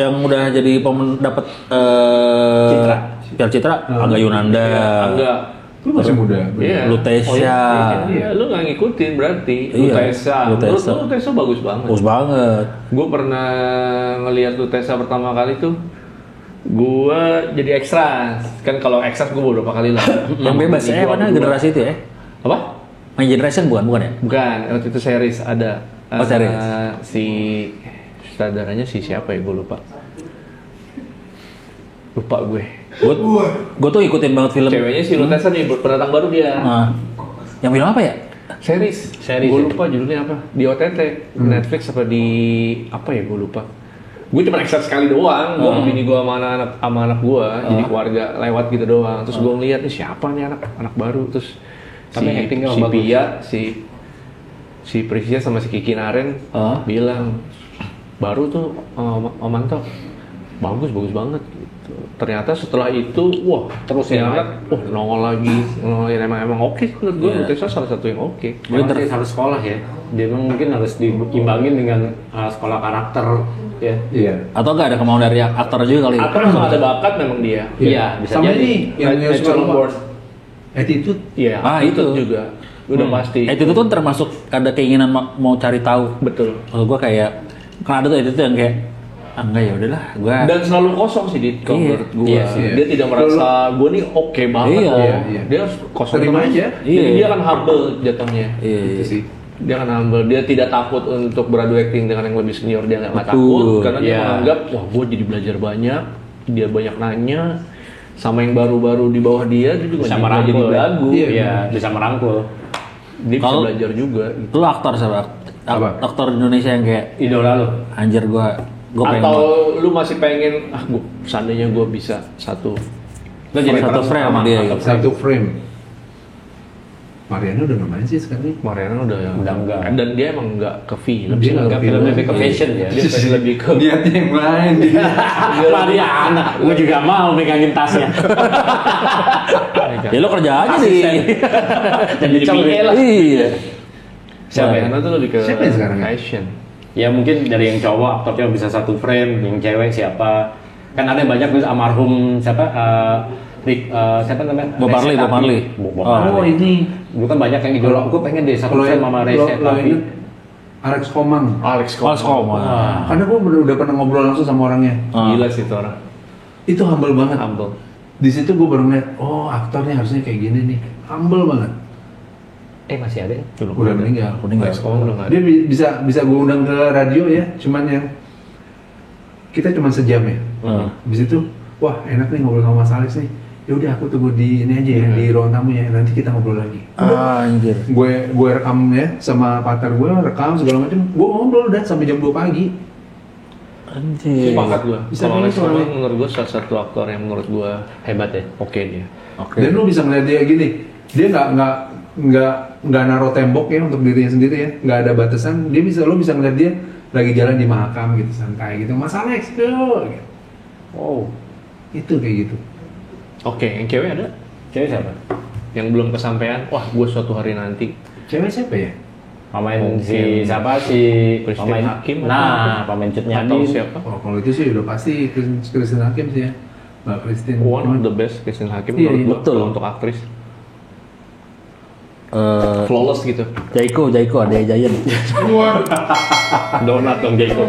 udah jadi dapat Piala Citra, Angga Yunanda. Angga. Lu masih muda. Lutesia. Iya, lu nggak ngikutin berarti. Lutesa. Lutesa bagus banget. Bagus banget. Gue pernah ngelihat Lutesa pertama kali tuh. Gue jadi ekstra. Kan kalau ekstra gue beberapa kali lah. Yang bebas ya, mana generasi itu ya? Apa? My Generation bukan ya? Bukan, waktu itu series ada. Series. Si sutradaranya siapa ya, gue lupa gue. Gue tuh ikutin banget film. Ceweknya si Lutesa nih, pendatang baru dia. Yang film apa ya? Series. Gue lupa judulnya apa. Di OTT, Netflix apa di apa ya, gue lupa. Gue cuma ekstra sekali doang. Gue ke bini gue sama anak gue, jadi keluarga lewat gitu doang. Terus gue ngeliat nih siapa nih anak baru. Terus si Pia, si Prisia sama si Kiki Naren bilang baru tuh Om Manto bagus banget gitu. Ternyata setelah itu terus nongol lagi emang oke menurut gue. Lutesa salah satu yang oke. Dia harus sekolah ya, dia memang mungkin harus diimbangin dengan sekolah karakter ya. Iya. Atau nggak ada kemauan dari aktor juga kali? Atau memang ada bakat memang dia. Iya, bisa sama jadi. ini yang natural born attitude. Iya. Itu juga udah pasti. Attitude tuh termasuk ada keinginan mau cari tahu. Betul. Kalau gue kayak kan ada tuh attitude yang kayak enggak ya udahlah gue. Dan selalu kosong sih menurut gue. Dia tidak merasa gue nih oke banget. Dia harus kosong terima aja. Jadi dia kan humble jatuhnya. Itu sih. Dia kan humble, dia tidak takut untuk beradu acting dengan yang lebih senior, dia nggak takut karena dia menganggap gue jadi belajar banyak, dia banyak nanya sama yang baru-baru di bawah dia juga bisa jadi belagu, bisa merangkul. Dia bisa belajar juga. Gitu. Lu aktor siapa? Aktor Indonesia yang kayak idola lu? Anjir gue pengen. Atau lu masih pengen seandainya gue bisa satu frame sama dia. Satu frame. Mariana udah nggak main sih sekarang. Mariana udah enggak. Dan dia emang nggak ke film. Dia nggak film, lebih ke fashion ya. Dia lebih ke dia yang main. Mariana, gue juga mau megangin tasnya. Ya lo kerja aja sih. Jadi PA lah. Iya. Mariana tuh lebih ke sekarang fashion. Ya mungkin dari yang cowok aktornya bisa satu frame, yang cewek siapa? Kan ada banyak tuh almarhum siapa? Siapa namanya? Bob Marley. Oh ini. Gue kan banyak yang idola. Gue pengen deh satu frame sama Reza tapi Alex Komang. Karena gue udah pernah ngobrol langsung sama orangnya. Gila sih itu orang. Itu humble banget. Di situ gue baru ngeliat, aktornya harusnya kayak gini nih. Humble banget. Masih ada ya? Udah meninggal. Alex Komang udah nggak ada. Dia bisa gue undang ke radio ya, cuman yang kita cuma sejam ya. Di situ, wah enak nih ngobrol sama Mas Alex nih. Ya udah aku tunggu di ini aja ya, di ruang tamu ya, nanti kita ngobrol lagi. Anjir. Gue rekam ya sama partner gue, rekam segala macam. Gue ngobrol udah sampai jam 2 pagi. Anjir. Sepakat gue. Bisa Kalau Alex gitu, Komang menurut gue salah satu aktor yang menurut gue hebat ya. Oke dia. Dan lu bisa ngeliat dia gini, dia nggak naruh tembok ya untuk dirinya sendiri ya, nggak ada batasan. Lu bisa ngeliat dia lagi jalan di Mahakam gitu santai gitu. Mas Alex tuh. Gitu. Itu kayak gitu. Oke, yang cewek ada? Cewek siapa? Yang belum kesampaian, wah gue suatu hari nanti. Cewek siapa ya? Pemain si Christine Hakim. Pemain Cut Nyadi. Atau siapa? Kalau itu sih udah pasti Christine Hakim sih ya. Mbak Christine. One of the best, Christine Hakim betul untuk aktris. Flawless gitu. Jaiko ada Giant. Donat dong Jaiko.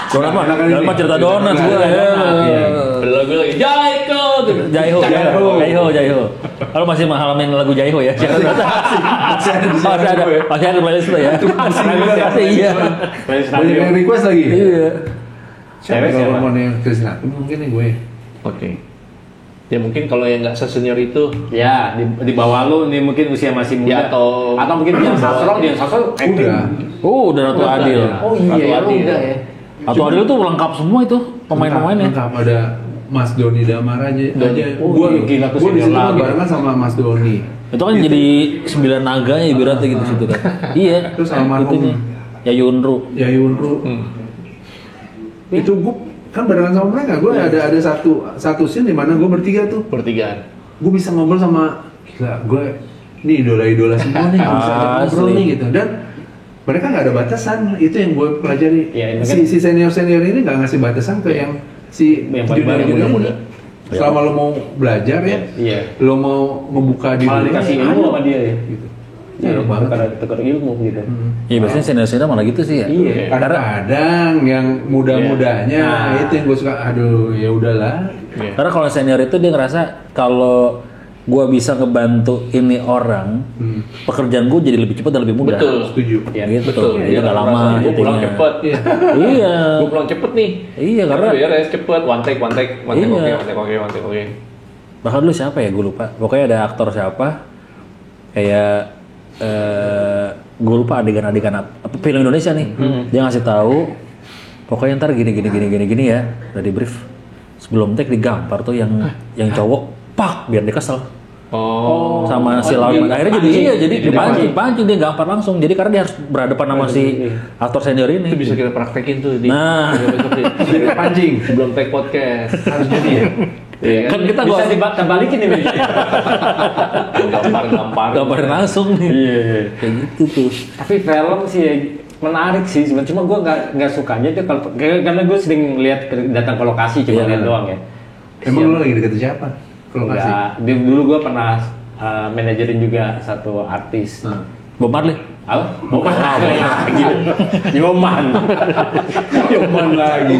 Donat mah cerita donat gua ya. Lagu lagi Jaiko. Jaiho. Kalau masih mahalamin lagu Jaiho ya. Masih ada playlist lo ya. Iya. Banyak yang request lagi. Iya. Siapa kalau mau yang Christine Hakim mungkin nih gue. Oke. Ya mungkin kalau yang nggak sesenior itu ya di bawah lu nih mungkin usia masih muda ya, atau mungkin Dian Sastro udah Ratu Adil. Oh iya udah ya. Ratu Adil tuh lengkap semua juga pemain-pemainnya. Lengkap ada Mas Doni Damar aja. Gua gila tuh di situ barengan sama Mas Doni. Itu kan jadi 9 naganya ibaratnya gitu situ kan. Iya. Terus almarhum Yayunru. Itu gue kan barengan sama mereka, gue ada satu scene di mana gue bertigaan. Gue bisa ngobrol sama gila, gue ini idola semua nih, bisa ngobrol nih gitu. Dan mereka nggak ada batasan, itu yang gue pelajari. Ya, si senior ini nggak ngasih batasan ke yang junior muda. Selama lo mau belajar lo mau ngebuka diri, malah dikasih ilmu sama dia ya. Gitu. Tukar ilmu gitu. Iya biasanya senior malah gitu sih ya. Iya. Kadang yang muda-mudanya itu yang gue suka. Aduh ya udahlah. Karena kalau senior itu dia ngerasa kalau gue bisa ngebantu ini orang, pekerjaan gue jadi lebih cepat dan lebih mudah. Betul. Setuju. Ya gitu. Betul. Jadi nggak lama. Gue pulang cepet. Iya. Gue pulang cepet nih. Iya karena. Beres cepet. One take. Oke. Bahkan dulu siapa ya gue lupa. Pokoknya ada aktor siapa. Kayak gue lupa adegan-adegan apa film Indonesia nih. Dia ngasih tahu pokoknya ntar gini ya, udah di brief sebelum take digampar tuh yang cowok pak biar dia kesel sama si lawan. Akhirnya jadi dipancing dia gampar langsung, jadi karena dia harus berhadapan sama si aktor senior ini. Itu bisa kita praktekin tuh di pancing sebelum take podcast harus jadi ya. Iya kan kita bisa dibalikin nih meja. Gamparin langsung nih. Iya. Kayak gitu tuh. Tapi film sih menarik sih, cuma gue nggak sukanya tuh kalau karena gue sering lihat datang ke lokasi cuma lihat doang ya. Emang lo lagi deket siapa? Ke lokasi? Dulu gue pernah manajerin juga satu artis. Bob Marley. Bob Marley lagi. Yoman lagi.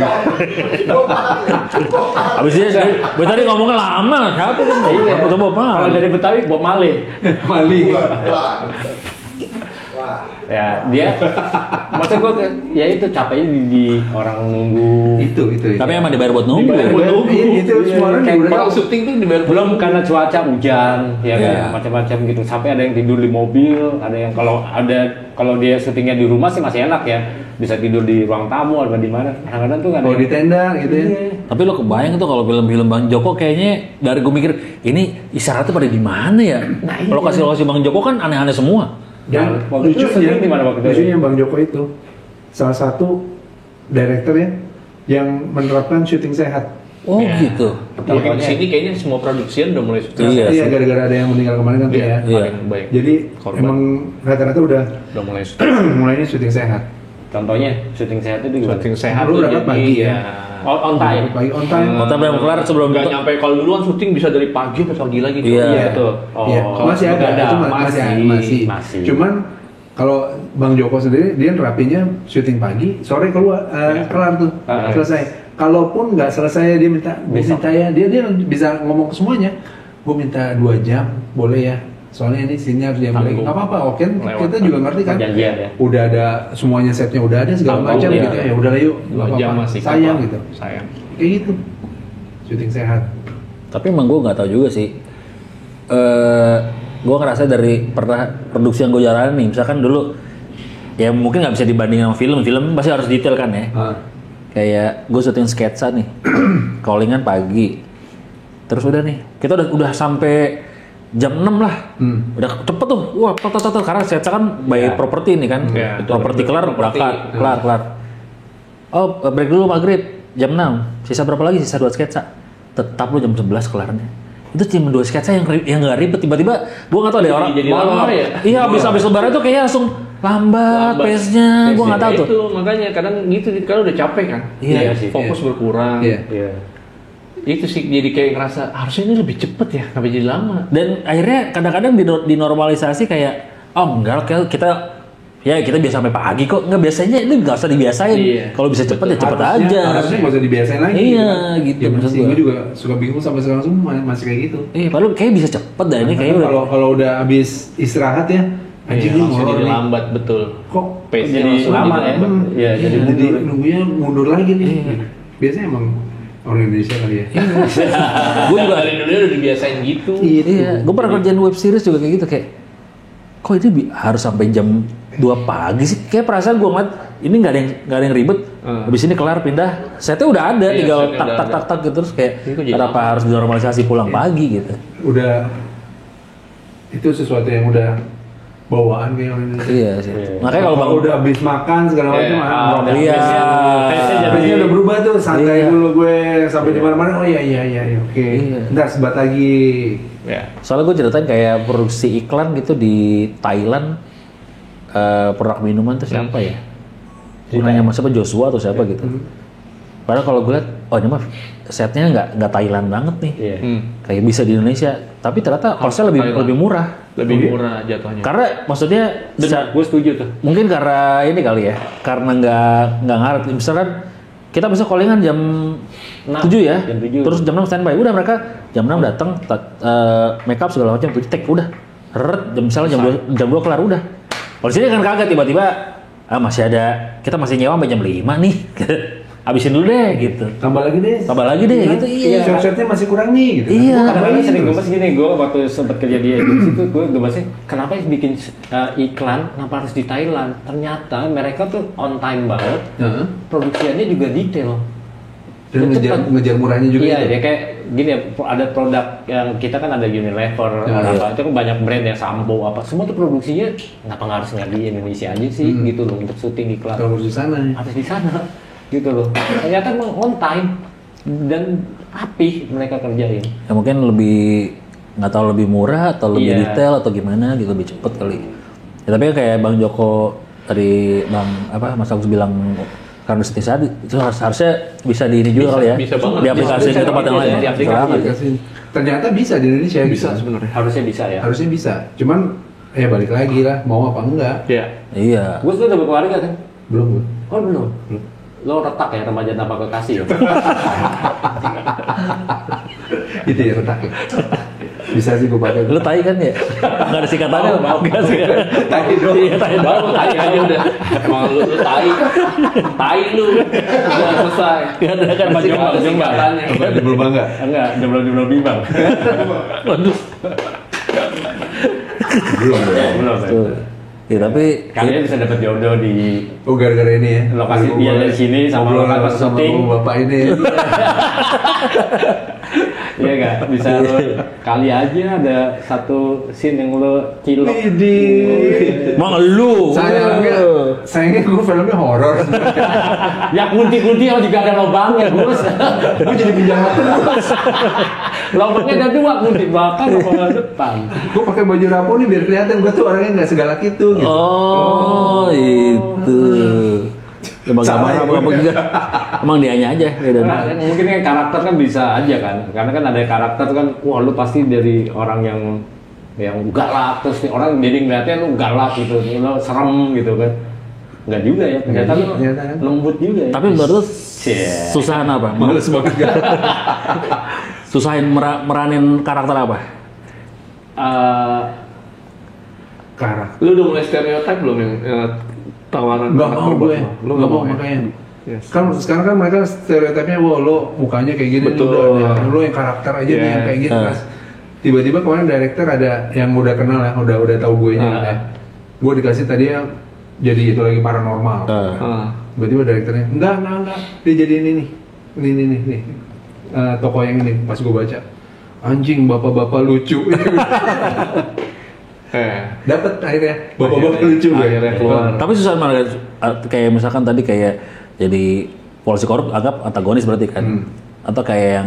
Abis itu Betawi ngomongnya lama, siapa kan? Iya. Bob Marley. Kalau dari Betawi Bob Marley. Ya dia, maksud gue ya itu capeknya di orang nunggu. Itu. Tapi emang dibayar buat nunggu. Itu semua orang orang syuting tuh dibayar belum karena cuaca hujan, ya kan macam-macam gitu. Sampai ada yang tidur di mobil, ada yang kalau dia syutingnya di rumah sih masih enak ya, bisa tidur di ruang tamu atau di mana. Kadang-kadang tuh nggak ada. Di tenda gitu ya. Tapi lo kebayang tuh kalau film-film Bang Joko kayaknya dari gue mikir ini isyaratnya pada di mana ya? Lokasi-lokasi Bang Joko kan aneh-aneh semua. Dan lucunya Bang Joko itu salah satu direktur ya yang menerapkan syuting sehat. Oh gitu. Tapi di sini kayaknya semua produksian udah mulai syuting. Iya, gara-gara ada yang meninggal kemarin kan ya. Baik. Jadi emang rata-rata udah mulai syuting. Mulainya syuting sehat. Contohnya syuting sehat itu juga. Syuting sehat lu berangkat pagi ya. On time. Pagi on time. Belum kelar sebelum nggak nyampe. Kalau duluan syuting bisa dari pagi sampai pagi lagi. Iya. Betul. Masih ada. Itu masih. Cuman kalau Bang Joko sendiri dia nerapinya syuting pagi, sore keluar kelar tuh selesai. Kalaupun nggak selesai dia minta dia bisa ngomong ke semuanya. Gue minta 2 jam boleh ya. Soalnya ini scene-nya harus diambil. Nggak apa-apa, oke. Kita juga ngerti kan. Udah ada semuanya setnya udah ada segala macam gitu ya. Udah yuk. 2 jam masih sayang gitu. Sayang. Kayak gitu. Syuting sehat. Tapi emang gue nggak tahu juga sih. Gue ngerasa dari produksi yang gue jalanin nih, misalkan dulu ya mungkin nggak bisa dibanding sama film pasti harus detail kan ya. Kayak gue syuting sketsa nih, callingan pagi, terus udah nih kita udah sampai jam 6 lah, udah cepet tuh, wah karena sketsa kan by properti ini kan, properti kelar berangkat, kelar. Oh break dulu maghrib jam 6, sisa berapa lagi? Sisa 2 sketsa, tetap lu jam 11 kelarnya. Itu cuma 2 sketsa yang nggak ribet, tiba-tiba gue nggak tahu deh orang jadi lama ya. Iya habis lebaran tuh kayak langsung lambat pace-nya, gue nggak tahu tuh. Itu makanya kadang gitu kan udah capek kan. Iya sih. Fokus berkurang. Iya. Itu sih jadi kayak ngerasa harusnya ini lebih cepet ya, kenapa jadi lama? Dan akhirnya kadang-kadang dinormalisasi kayak, oh enggak, kita biasa sampai pagi kok. Enggak, biasanya itu nggak usah dibiasain. Kalau bisa cepet ya cepet aja. Harusnya nggak usah dibiasain lagi. Iya gitu. Ya maksud gue juga suka bingung sampai sekarang masih kayak gitu. Padahal kayak bisa cepet dah ini kayaknya. Kalau udah habis istirahat ya, anjing lu molor jadi nih. Lambat betul. Kok jadi lama ya? Iya, jadi nunggunya mundur lagi nih. Biasanya emang orang Indonesia kali ya. Gue juga dari dulu udah dibiasain gitu. Iya. Gue pernah kerjaan web series juga kayak gitu, kayak kok ini harus sampai jam 2 pagi sih? Kayak perasaan gue ngeliat ini nggak ada yang ribet. Habis ini kelar pindah, setnya udah ada, tinggal tak gitu, terus kayak kenapa harus dinormalisasi pulang pagi gitu? Udah itu sesuatu yang udah bawaan kayak orang Indonesia. Iya sih. Makanya kalau udah habis makan segala macam, biasanya udah berubah tuh, santai dulu gue sampai di mana-mana. Oh iya oke. Ntar sebat lagi. Soalnya gue ceritain kayak produksi iklan gitu di Thailand, produk minuman tuh siapa ya? Gue nanya sama siapa, Joshua atau siapa gitu. Padahal kalau gue liat, oh ini mah setnya nggak Thailand banget nih, kayak bisa di Indonesia. Tapi ternyata costnya lebih murah. Lebih murah jatuhnya. Karena maksudnya, gue setuju tuh. Mungkin karena ini kali ya, karena nggak ngaret. Misalkan kita bisa callingan jam 7 ya, terus jam 6 standby. Udah mereka jam 6 datang, make up segala macam, take udah. Misalnya jam 2 kelar udah. Kalau di sini kan kaget tiba-tiba, masih ada, kita masih nyewa sampai jam 5 nih. Habisin dulu deh gitu. Tambah lagi deh gitu. Iya. Shot-shotnya masih kurang nih gitu. Iya. Kadang-kadang sering gemes gini, gue waktu sempat kerja di agensi itu gue gemesnya kenapa bikin iklan, kenapa harus di Thailand? Ternyata mereka tuh on time banget. Produksiannya juga detail. Dan ngejar murahnya juga. Iya, ya kayak gini ya, ada produk yang kita kan ada Unilever, itu kan banyak brand yang sampo apa, semua tuh produksinya kenapa nggak harus di Indonesia aja sih gitu loh untuk syuting iklan. Kalau harus di sana. Harus di sana. Gitu loh. Ternyata emang on time dan rapi mereka kerjain. Ya mungkin nggak tahu lebih murah atau lebih detail atau gimana gitu, lebih cepet kali. Ya, tapi kayak Bang Joko tadi, Mas Agus bilang karena saat itu harusnya bisa di ini juga kali ya. Bisa banget. Di aplikasi ke tempat yang lain. Ternyata bisa di Indonesia. Bisa sebenarnya. Harusnya bisa ya. Harusnya bisa. Cuman balik lagi lah, mau apa enggak. Iya. Gue sudah berkeluarga kan? Belum. Oh belum. Lo retak ya remaja tanpa kekasih ya? Itu ya retak ya? Bisa sih gue pakai. Lu tai kan ya? Nggak ada singkatannya. Nggak sih. Tai dong. Iya, tai dong. Tai aja udah. Emang lu tai. Tai lu. Udah selesai. Nggak ada kan singkatannya. Belum enggak? Enggak, jomblo bimbang. Waduh. Belum. Ya, tapi kalian bisa dapat jodoh di gara-gara ini ya. Lokasi dia dari sini sama lokasi syuting bapak ini. Iya enggak? Bisa lo kali aja ada satu scene yang lo cilok. Emang lu. Sayangnya gue filmnya horor. Ya kunti-kunti yang juga ada lubangnya, Gus. Gue jadi penjahat terus. Lubangnya ada 2, kunti belakang sama depan. Gue pakai baju rapuh nih biar kelihatan gue tuh orangnya nggak segalak itu. Gitu. Oh, itu. Emang dianya aja. Nah, mungkin kan karakter kan bisa aja kan, karena kan ada karakter kan, wah lu pasti dari orang yang galak, terus orang jadi ngeliatnya lu galak gitu, lu serem gitu kan. Enggak juga ya, ternyata lu lembut juga ya. Tapi menurut susahan apa? Males banget gak? Susahin meranin karakter apa? Karakter. Lu udah mulai stereotip belum yang tawaran? Gak mau gue, lu gak mau makanya. Kan sekarang kan mereka stereotipnya, wah lo mukanya kayak gini, betul. Lo yang karakter aja nih yang kayak gitu. Tiba-tiba kemarin director ada yang udah kenal ya, udah tahu gue nya. Gue dikasih tadi ya jadi itu lagi paranormal. Tiba-tiba direkturnya enggak, dia jadi ini nih. Toko yang ini pas gue baca, anjing bapak-bapak lucu. Dapat akhirnya bapak-bapak lucu akhirnya keluar. Tapi susah malah kayak misalkan tadi kayak jadi polisi korup anggap antagonis berarti kan, atau kayak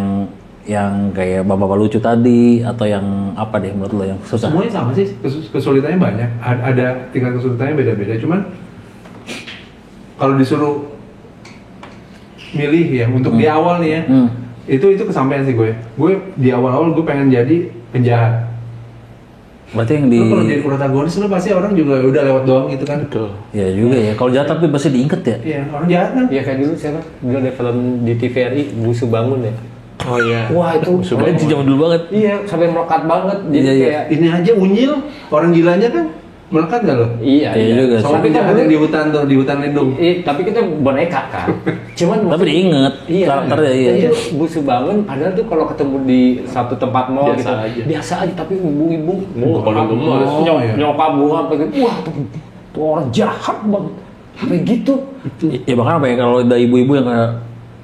yang kayak bapak-bapak lucu tadi, atau yang apa deh menurut lo yang susah? Semuanya sama sih, kesulitannya banyak. Ada tingkat kesulitannya beda-beda. Cuman kalau disuruh milih ya untuk di awal nih ya, Itu kesampaian sih gue di awal-awal gue pengen jadi penjahat. Berarti yang di... Lu kalau jadi protagonis lu pasti orang juga udah lewat doang gitu kan. Betul. Ya juga ya, kalau jahat tapi pasti diinget ya. Iya, orang jahat kan. Iya kayak dulu siapa? Dulu ada film di TVRI, Busu Bangun ya. Oh iya. Wah itu Ada di zaman dulu banget. Iya, sampai melekat banget. Jadi Iya. kayak Ini aja Unyil, orang gilanya kan melekat gak lo? iya juga. Soalnya Tapi penjahat yang di hutan tuh, di hutan lindung. tapi kita boneka kan. Cuman Tapi diinget iya, karakternya iya. Itu Busu Bangun padahal tuh kalau ketemu di satu tempat mall Biasa gitu aja. biasa aja, tapi ibu-ibu paling gemes. nyokap gua sampai gitu, wah tuh orang jahat banget. Sampai gitu. Ya bahkan apa ya kalau ada ibu-ibu yang kayak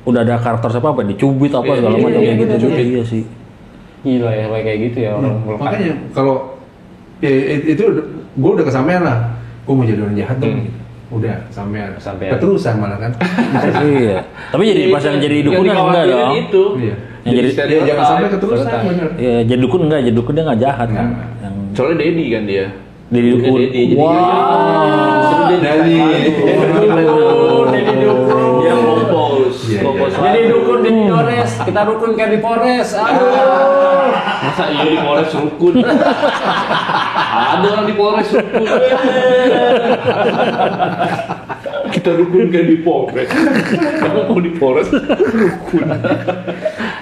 udah ada karakter siapa apa dicubit apa segala macam kayak gitu juga. Iya sih. Gila ya kayak gitu ya orang melekat. Makanya kalau ya, itu gue udah kesampaian lah. Gue mau jadi orang jahat dong. Gitu. Udah sampean. Keterusan malah kan. Iya. Tapi jadi pas yang jadi dukun kan enggak dong. Itu. Iya. Yang jadi jangan sampai keterusan bener. Iya, jadi dukun enggak, jadi dukun dia enggak jahat kan. Yang Soalnya Dedi kan dia. jadi dukun. Wow. Dedi. Dedi dukun. Dia kompos. Jadi dukun di Polres, kita rukun kayak di Polres. Aduh. Masa iya di Polres rukun? Ada orang di Polres rukun. Kita rukun kan di Polres. Kamu mau di Polres rukun.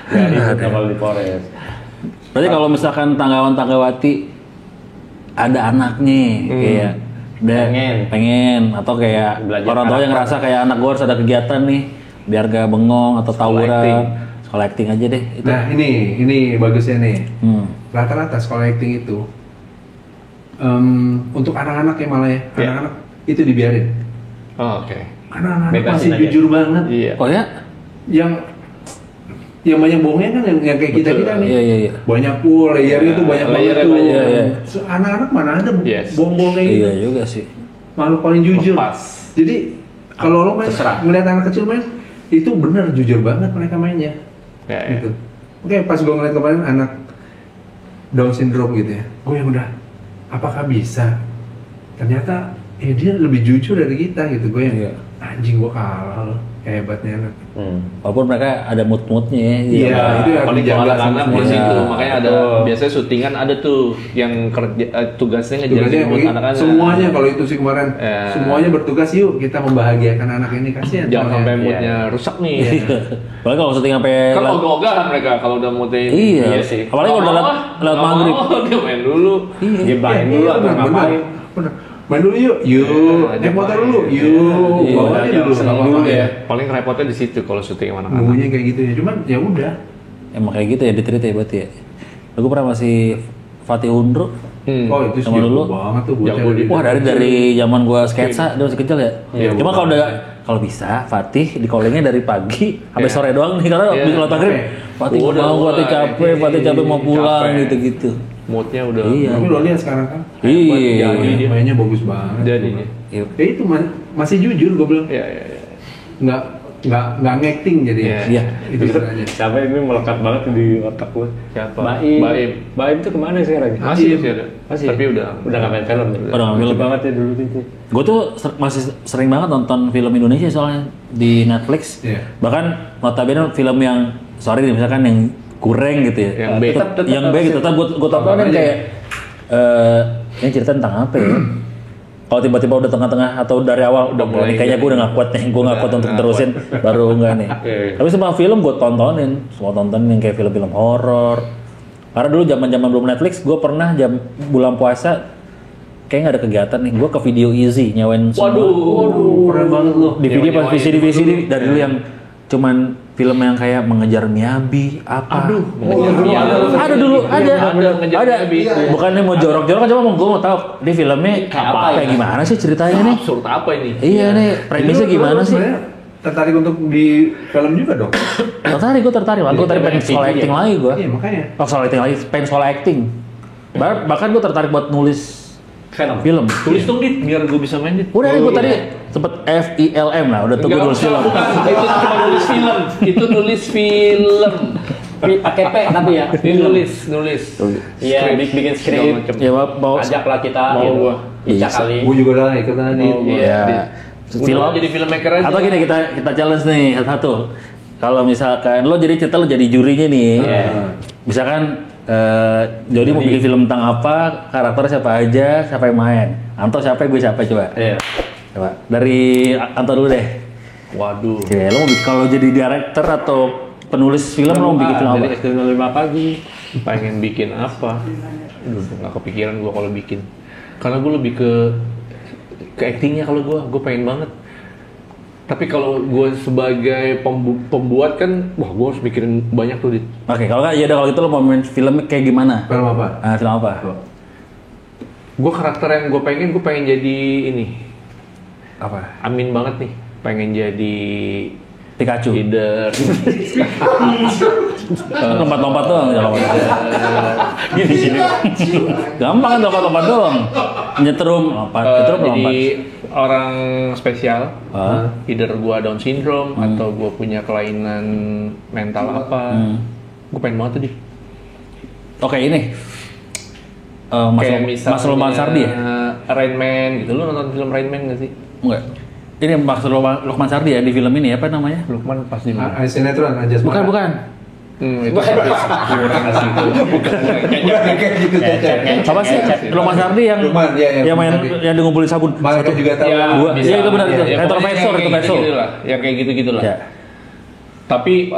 Jadi kalau di Polres. Berarti kalau misalkan tanggawan-tanggawati ada anaknya kayak pengen atau kayak Belajar orang tua yang ngerasa kayak anak gue harus ada kegiatan nih biar gak bengong atau tawuran, sekolah acting aja deh itu. Nah ini bagusnya nih. Rata-rata sekolah acting itu untuk anak-anak ya malah ya, anak-anak itu dibiarin. Oh, oke. Karena anak-anak Bebasin masih aja. jujur banget. Iya. Oh ya? Yang banyak bohongnya kan yang kayak kita nih. Iya. Banyak layernya tuh banyak banget layernya tuh. banyak. Iya. Anak-anak mana ada Yes. bohong-bohongnya gitu. Iya juga sih. Malu paling jujur. Lepas. Jadi kalau lo main ngeliat anak kecil main itu bener jujur banget mereka mainnya. Ya. Gitu. Oke, pas gue ngeliat kemarin anak Down syndrome gitu ya, gue yang udah apakah bisa? Ternyata dia lebih jujur dari kita gitu. Gue yang anjing gue kalah loh, hebatnya anak. Walaupun mereka ada mood-moodnya ya. Iya, itu yang Paling dijaga anak di semuanya. situ, makanya ada biasanya syutingan ada tuh yang kerja tugasnya Tugasnya ngejaga mood yang anak-anak. semuanya kalau itu sih kemarin Ya. semuanya bertugas yuk kita membahagiakan anak ini, kasihan. Jangan soalnya. sampai moodnya rusak nih. Apalagi kalau syuting sampai Kan ogah-ogahan mereka kalau udah moodnya ini. Iya sih. apalagi kalau udah lewat maghrib. Dia main dulu. Dia main dulu atau ngapain? Bener. Main dulu yuk, naik motor dulu, bawa aja dulu. Senang Apa-apa dulu ya. Paling repotnya di situ kalau syuting sama anak-anak. Nunggunya kayak gitu ya, cuman ya udah. Emang kayak gitu ya diterit ya berarti ya. Gue pernah masih Fatih Undro. Oh itu sih Sama dulu. banget tuh Jago di- Wah dari zaman gua sketsa dia masih kecil ya. Cuma kalau bisa Fatih dikolengnya dari pagi sampai sore doang nih karena di kalau maghrib Fatih nggak mau, Fatih capek mau pulang gitu-gitu. Moodnya udah. Iya. Tapi lo lihat sekarang kan, Iya. jadi mainnya bagus banget. Jadinya. Iya. Ya itu masih jujur gue bilang, Iya. nggak ngacting jadi. Iya. Itu sebenarnya. Siapa ini melekat banget di otak gue? Siapa? Baim tuh kemana sekarang? Masih ada. Masih. Tapi udah nggak main film. Udah nggak film. Lucu banget ya dulu itu. Gue tuh masih sering banget nonton film Indonesia soalnya di Netflix. Iya. Bahkan notabene film yang misalkan yang kurang gitu ya. Yang B. Yang B gitu. Tetap gue tontonin kayak ini cerita tentang apa ya? Kalau tiba-tiba udah tengah-tengah atau dari awal udah mulai kayaknya gue udah nggak kuat nih, gue nggak kuat untuk terusin, baru enggak nih. Tapi semua film gue tontonin yang kayak film-film horor. Karena dulu zaman belum Netflix, gue pernah bulan puasa kayak nggak ada kegiatan nih, gue ke Video Easy nyewain semua. Waduh, keren banget lo. DVD pas VCD dari dulu yang cuman film yang kayak mengejar Miyabi apa. Ada dulu, ada. Bukannya mau jorok-jorok, cuma gue mau tahu di filmnya kayak gimana sih ceritanya nih? Absurd apa ini? Iya nih, premisnya gimana sih? Tertarik untuk di film juga dong? Tertarik, gue tertarik. Gue tadi pengen sekolah acting lagi gue. Iya makanya. Sekolah acting lagi, pengen sekolah acting. Bahkan gue tertarik buat nulis film. Tulis dong Dit, biar gue bisa main Dit. Udah gue tadi sempet FILM lah, udah tuh gue nulis film. Bukan, itu cuma nulis film. Itu nulis film. Pakai P tapi ya. Nulis. Iya, bikin skrip. Ya mau Ajaklah kita. Mau gitu. gua. Iya kali. Gue juga udah ikut tadi. Iya. Film jadi filmmaker aja. Atau gini kita challenge nih satu. kalau misalkan lo jadi cerita, lo jadi jurinya nih. Misalkan Jody mau bikin film tentang apa, karakter siapa aja, siapa yang main. Anto siapa, gue siapa, coba. Coba dari Anto dulu deh. Waduh. Oke, lo mau kalau jadi director atau penulis film, lo mau bikin film apa? Dari jam 5 pagi. Pengen bikin apa? Aduh, nggak kepikiran gue kalau bikin. Karena gue lebih ke actingnya kalau gue pengen banget. Tapi kalau gue sebagai pembuat kan, wah gue harus mikirin banyak tuh, Dit. Oke, kalau nggak, ya udah kalau gitu lo mau main film kayak gimana? Film apa? Film apa? Gue karakter yang gue pengen jadi ini. Apa? Amin banget nih, pengen jadi Pikachu. Leader. Lompat-lompat doang, gini. Gampang kan lompat-lompat doang. Nyetrum, lompat. Jadi orang spesial. Either gua Down syndrome atau gua punya kelainan mental apa. Gua pengen banget tuh di. Oke, ini. Mas Lukman Sardi ya? Rain Man gitu. Lu nonton film Rain Man nggak sih? Enggak. Ini maksud Lukman Sardi ya di film ini, apa namanya? Lukman pas di mana? Sinetron aja. Bukan. Itu kurang sih itu. Apa sih? Lukman Sardi yang yang ngumpulin sabun. Satu juga tahu. Iya itu benar itu. Kayak Profesor itu yang kayak gitu-gitulah. Tapi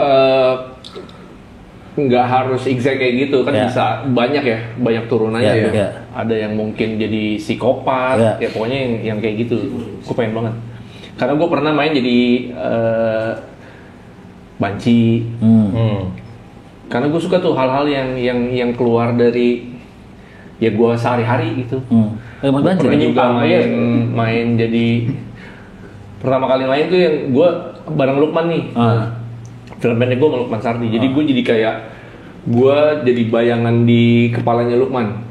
nggak harus exact kayak gitu kan, bisa banyak turunannya. Ada yang mungkin jadi psikopat, ya pokoknya yang kayak gitu. Gue pengen banget. Karena gue pernah main jadi banci. Karena gue suka tuh hal-hal yang keluar dari ya gue sehari-hari gitu. Pernah juga main jadi pertama kali main tuh yang gue bareng Lukman nih. Film pendek gue sama Lukman Sardi. Jadi gue jadi kayak gue jadi bayangan di kepalanya Lukman.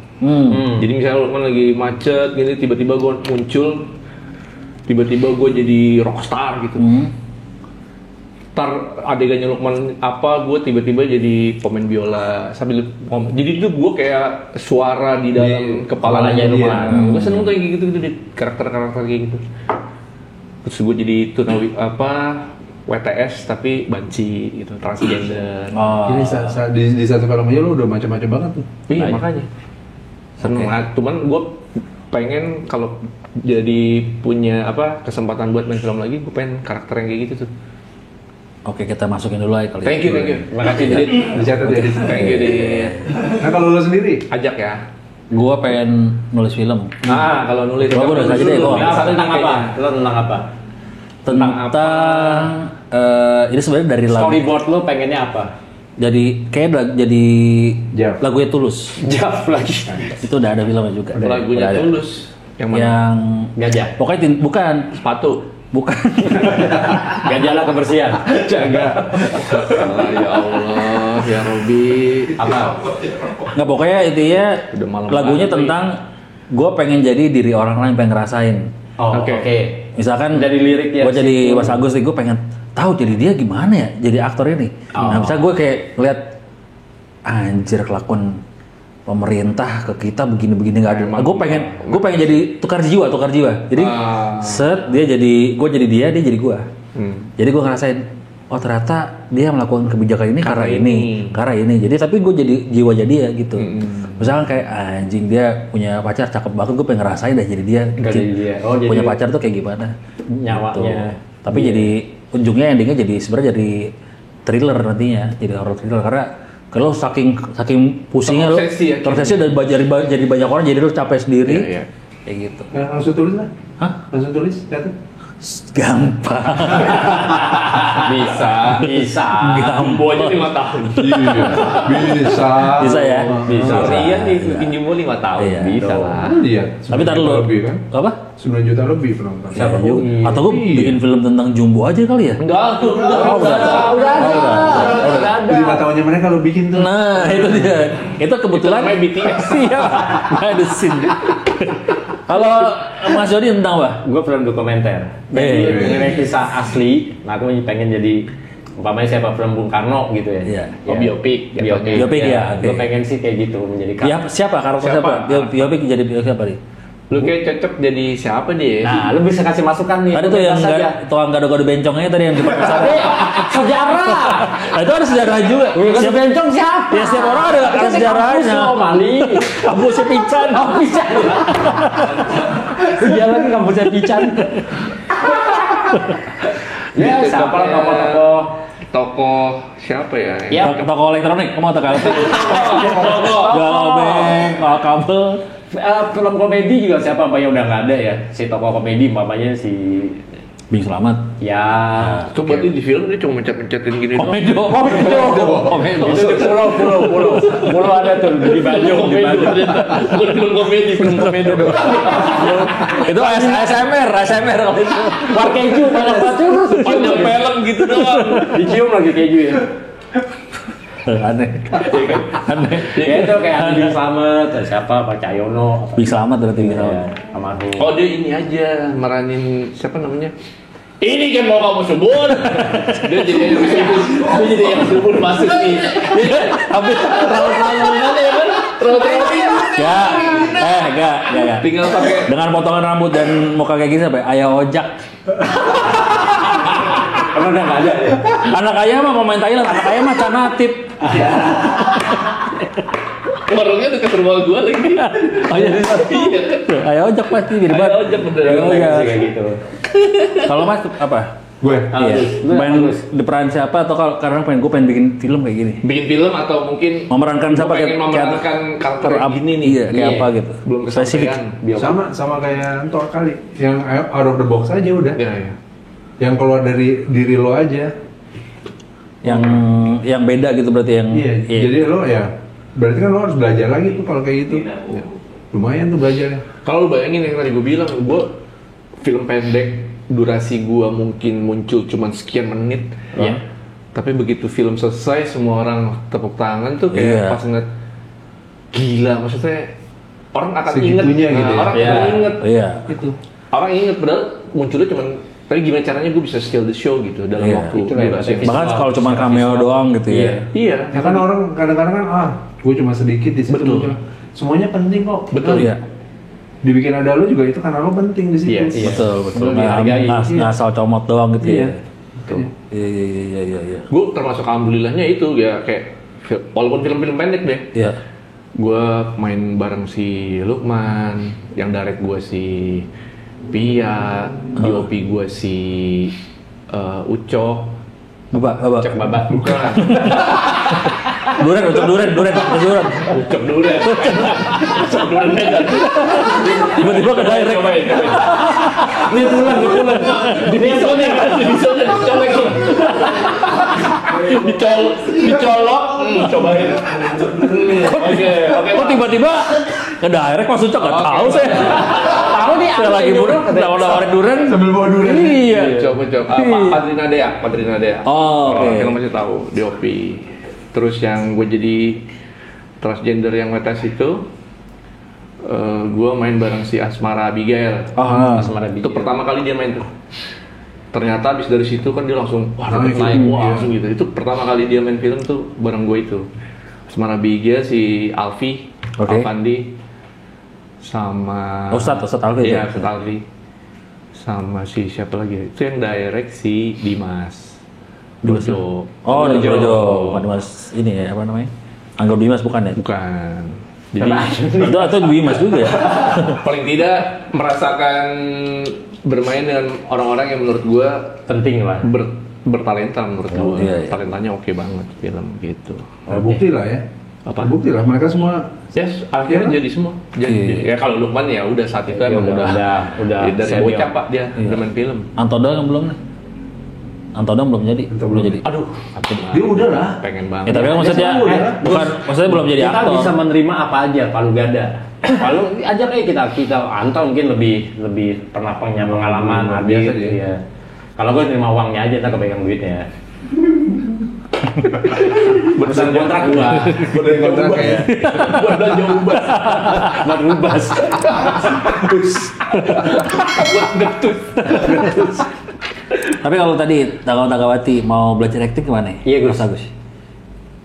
Jadi misalnya Lukman lagi macet gini, tiba-tiba gue muncul, tiba-tiba gue jadi rockstar gitu. Ntar adegannya Lukman apa, gue tiba-tiba jadi pemain biola sambil ngomong. Jadi itu gue kayak suara di dalam kepalanya Lukman. Gue seneng tuh kayak gitu di karakter-karakter kayak gitu. Terus gue jadi tunawi WTS tapi banci gitu, transgender. Jadi di satu film aja lu udah macam-macam banget tuh. Iya makanya. Seneng. Cuman gue pengen kalau jadi punya kesempatan buat main film lagi, gue pengen karakter yang kayak gitu tuh. Oke, kita masukin dulu aja kali. Thank you. Makasih Dit. Dicatat ya. Thank you Dit. Nah kalau lu sendiri? Ajak ya. Gua pengen nulis film. Kalau nulis. Gua udah saja deh. Tentang apa? Lo tentang apa? Tentang ini sebenarnya dari lagu. Storyboard lo pengennya apa? Jadi lagunya Tulus. Jaf lagi. Itu udah ada filmnya juga. Lagunya Tulus. Yang mana? Yang gajah. Pokoknya bukan sepatu. Bukan. Gajahlah kebersihan. Jaga. Ya Allah, ya Robi. Apa? Nggak, pokoknya intinya lagunya tentang gue pengen jadi diri orang lain, pengen ngerasain. Oke. Misalkan dari lirik ya. Gue jadi Mas Agus nih, gue pengen tahu jadi dia gimana ya, jadi aktor ini. Nah, misalnya gue kayak lihat anjir kelakuan pemerintah ke kita begini-begini nggak adil. Gue pengen jadi tukar jiwa. Jadi dia jadi dia jadi gue. Jadi gue ngerasain, oh ternyata dia melakukan kebijakan ini karena ini. Jadi tapi gue jadi jiwa jadi ya gitu. Misalkan kayak anjing dia punya pacar cakep banget, gue pengen ngerasain dah jadi dia. Punya pacar tuh kayak gimana? Nyawanya. Gitu. Tapi jadi ujungnya endingnya jadi sebenarnya jadi thriller nantinya, jadi horror thriller karena kalau saking pusingnya lo terobsesi dan jadi banyak orang, jadi lo capek sendiri. Kayak gitu. Langsung tulis lah. Langsung tulis, catat. Gampang. Bisa. Jumbo aja 5 tahun. Bisa ya. Bisa. Iya nih, bikin Jumbo 5 tahun. Bisa lah. Iya. Tapi taruh lo. Kan? Apa? 9 juta lebih penonton. Atau gue bikin film tentang Jumbo aja kali ya? Enggak. Udah. 5 tahunnya mereka lo bikin tuh. Nah, itu dia. Itu kebetulan BTS. Siap. Ada scene. Kalau Mas Jody tentang apa? Gue film dokumenter. Jadi mengenai kisah asli. Nah, aku pengen jadi umpamanya siapa film Bung Karno gitu ya. Iya. Biopik ya. Gue pengen sih kayak gitu menjadi karakter. Siapa karakter siapa? Biopik jadi siapa nih? Lu kayak cocok jadi siapa dia? Nah, lu bisa kasih masukan nih. Tadi tuh yang tukang gado-gado bencongnya tadi yang dipakai sejarah. Nah, itu ada sejarah juga. Siapa bencong siapa? Ya setiap orang ada sejarahnya. Mali. Kampusnya Pican. Pican. Jalan kampusnya Pican. Ya, siapa tokoh siapa ya? Ya, toko elektronik. Kamu tahu elektronik? Jual bank, kabel. Film komedi juga siapa yang udah nggak ada ya? Si tokoh komedi umpamanya si Bing Slamet. Ya. Itu berarti di film dia cuma mencet-mencetin gini doang. Komedi. Itu di pulau ada tuh di baju. Bukan film komedi doang. Itu ASMR kalau itu. War keju, Panjang film gitu doang. Dicium lagi keju ya. Aneh. Ya itu kayak Bing Slamet, siapa Pak Cahyono. Bing Slamet berarti gitu. Almarhum. Oh dia ini aja meranin siapa namanya? Ini kan mau kamu sebut. Dia jadi yang sebut masuk nih. Tapi Raut-raut ya kan? Raut-raut enggak. Tinggal pakai Dengan potongan rambut dan muka kayak gini sampai ayah ojak. Emang udah nggak ada ya? Anak ayah mah pemain Thailand, anak ayah mah Canatip. warungnya dekat rumah gua lagi. Oh iya. Ayah ojak pasti di depan. Ayah ojak bener. Kayak gitu. Kalau Mas apa? Gue. Iya. Main di peran siapa atau karena gue pengen bikin film kayak gini? Bikin film atau mungkin Memerankan siapa pengen memerankan karakter gini nih. Iya, kayak apa gitu. Belum spesifik. Sama kayak Anto kali. Yang out of the box aja udah. Iya. Yang keluar dari diri lo aja. Yang beda gitu berarti yang. Iya. Jadi lo ya berarti kan lo harus belajar lagi tuh kalau kayak gitu. Ya. Lumayan tuh belajarnya. Kalau lu bayangin yang tadi gue bilang, gue film pendek durasi gue mungkin muncul cuma sekian menit, ya. Tapi begitu film selesai semua orang tepuk tangan tuh kayak pas ngeliat gila, maksudnya orang akan inget gitu ya. Orang akan inget itu. Orang inget padahal munculnya cuma tapi gimana caranya gue bisa steal the show gitu dalam waktu durasi. Bahkan kalau cuma cameo doang gitu ya. Iya. Ya kan orang kadang-kadang kan gue cuma sedikit di situ. Betul. Semuanya penting kok. Betul ya. Dibikin ada lo juga itu karena lo penting di situ. Iya. Betul. Nggak asal comot doang gitu ya. Betul. Iya. Gue termasuk alhamdulillahnya itu ya kayak walaupun film-film pendek deh. Iya. Gue main bareng si Lukman, yang direct gue si Pia, DOP gue si Ucok. Baba. Ucok Baba. Bukan. Duren. Ucok Duren Medan. Tiba-tiba ke direct. Ini pulang. Dicolok. Cobain. Oke. Kok tiba-tiba ke direct Mas Ucok nggak tahu saya. Tahu nih Saya lagi nawarin duren Sambil bawa duren. Iya. Ucok. Padrina Dea. Oh, oke. Yang masih tahu DOP. Terus yang gue jadi transgender yang ngetes itu, gue main bareng si Asmara Abigail. Itu pertama kali dia main tuh. Ternyata abis dari situ kan dia langsung naik langsung gitu. Itu pertama kali dia main film tuh bareng gue itu. Asmara Abigail, si Alfi, Alfandi, sama Ustadz Alfi. Iya, Ustadz Alfi. Sama si siapa lagi? Itu yang direct si Dimas. Dojo. Oh, Dojo. Bukan Dimas ini ya, apa namanya? Angga Dimas bukan ya? Bukan. Jadi itu atau Dimas juga ya? paling tidak merasakan bermain dengan orang-orang yang menurut gua penting lah. Bertalenta menurut gua. Iya. Talentanya oke banget film gitu. Bukti lah ya. Apa? Bukti lah mereka semua. Yes, akhirnya jadi semua. Jadi ya kalau Lukman ya udah saat itu emang udah dari bocah Pak dia bermain film. Antodo yang belum nih? Antodo belum jadi. Belum jadi. Aduh, Dia udah lah. pengen banget. Ya, tapi kan maksudnya maksudnya belum jadi kita aktor. bisa menerima apa aja palu gada. Palu aja kayak kita Anto mungkin lebih pernah punya pengalaman biasa gitu dia. ya. Kalau gue terima uangnya aja tak kepegang duitnya. Berusaha kontrak gua. Udah kontrak ya. Buat belanja ubas. Buat rubas. Buat ngetus. Tapi kalau tadi Tagawati mau belajar acting kemana? Iya, Gus. Mas Agus.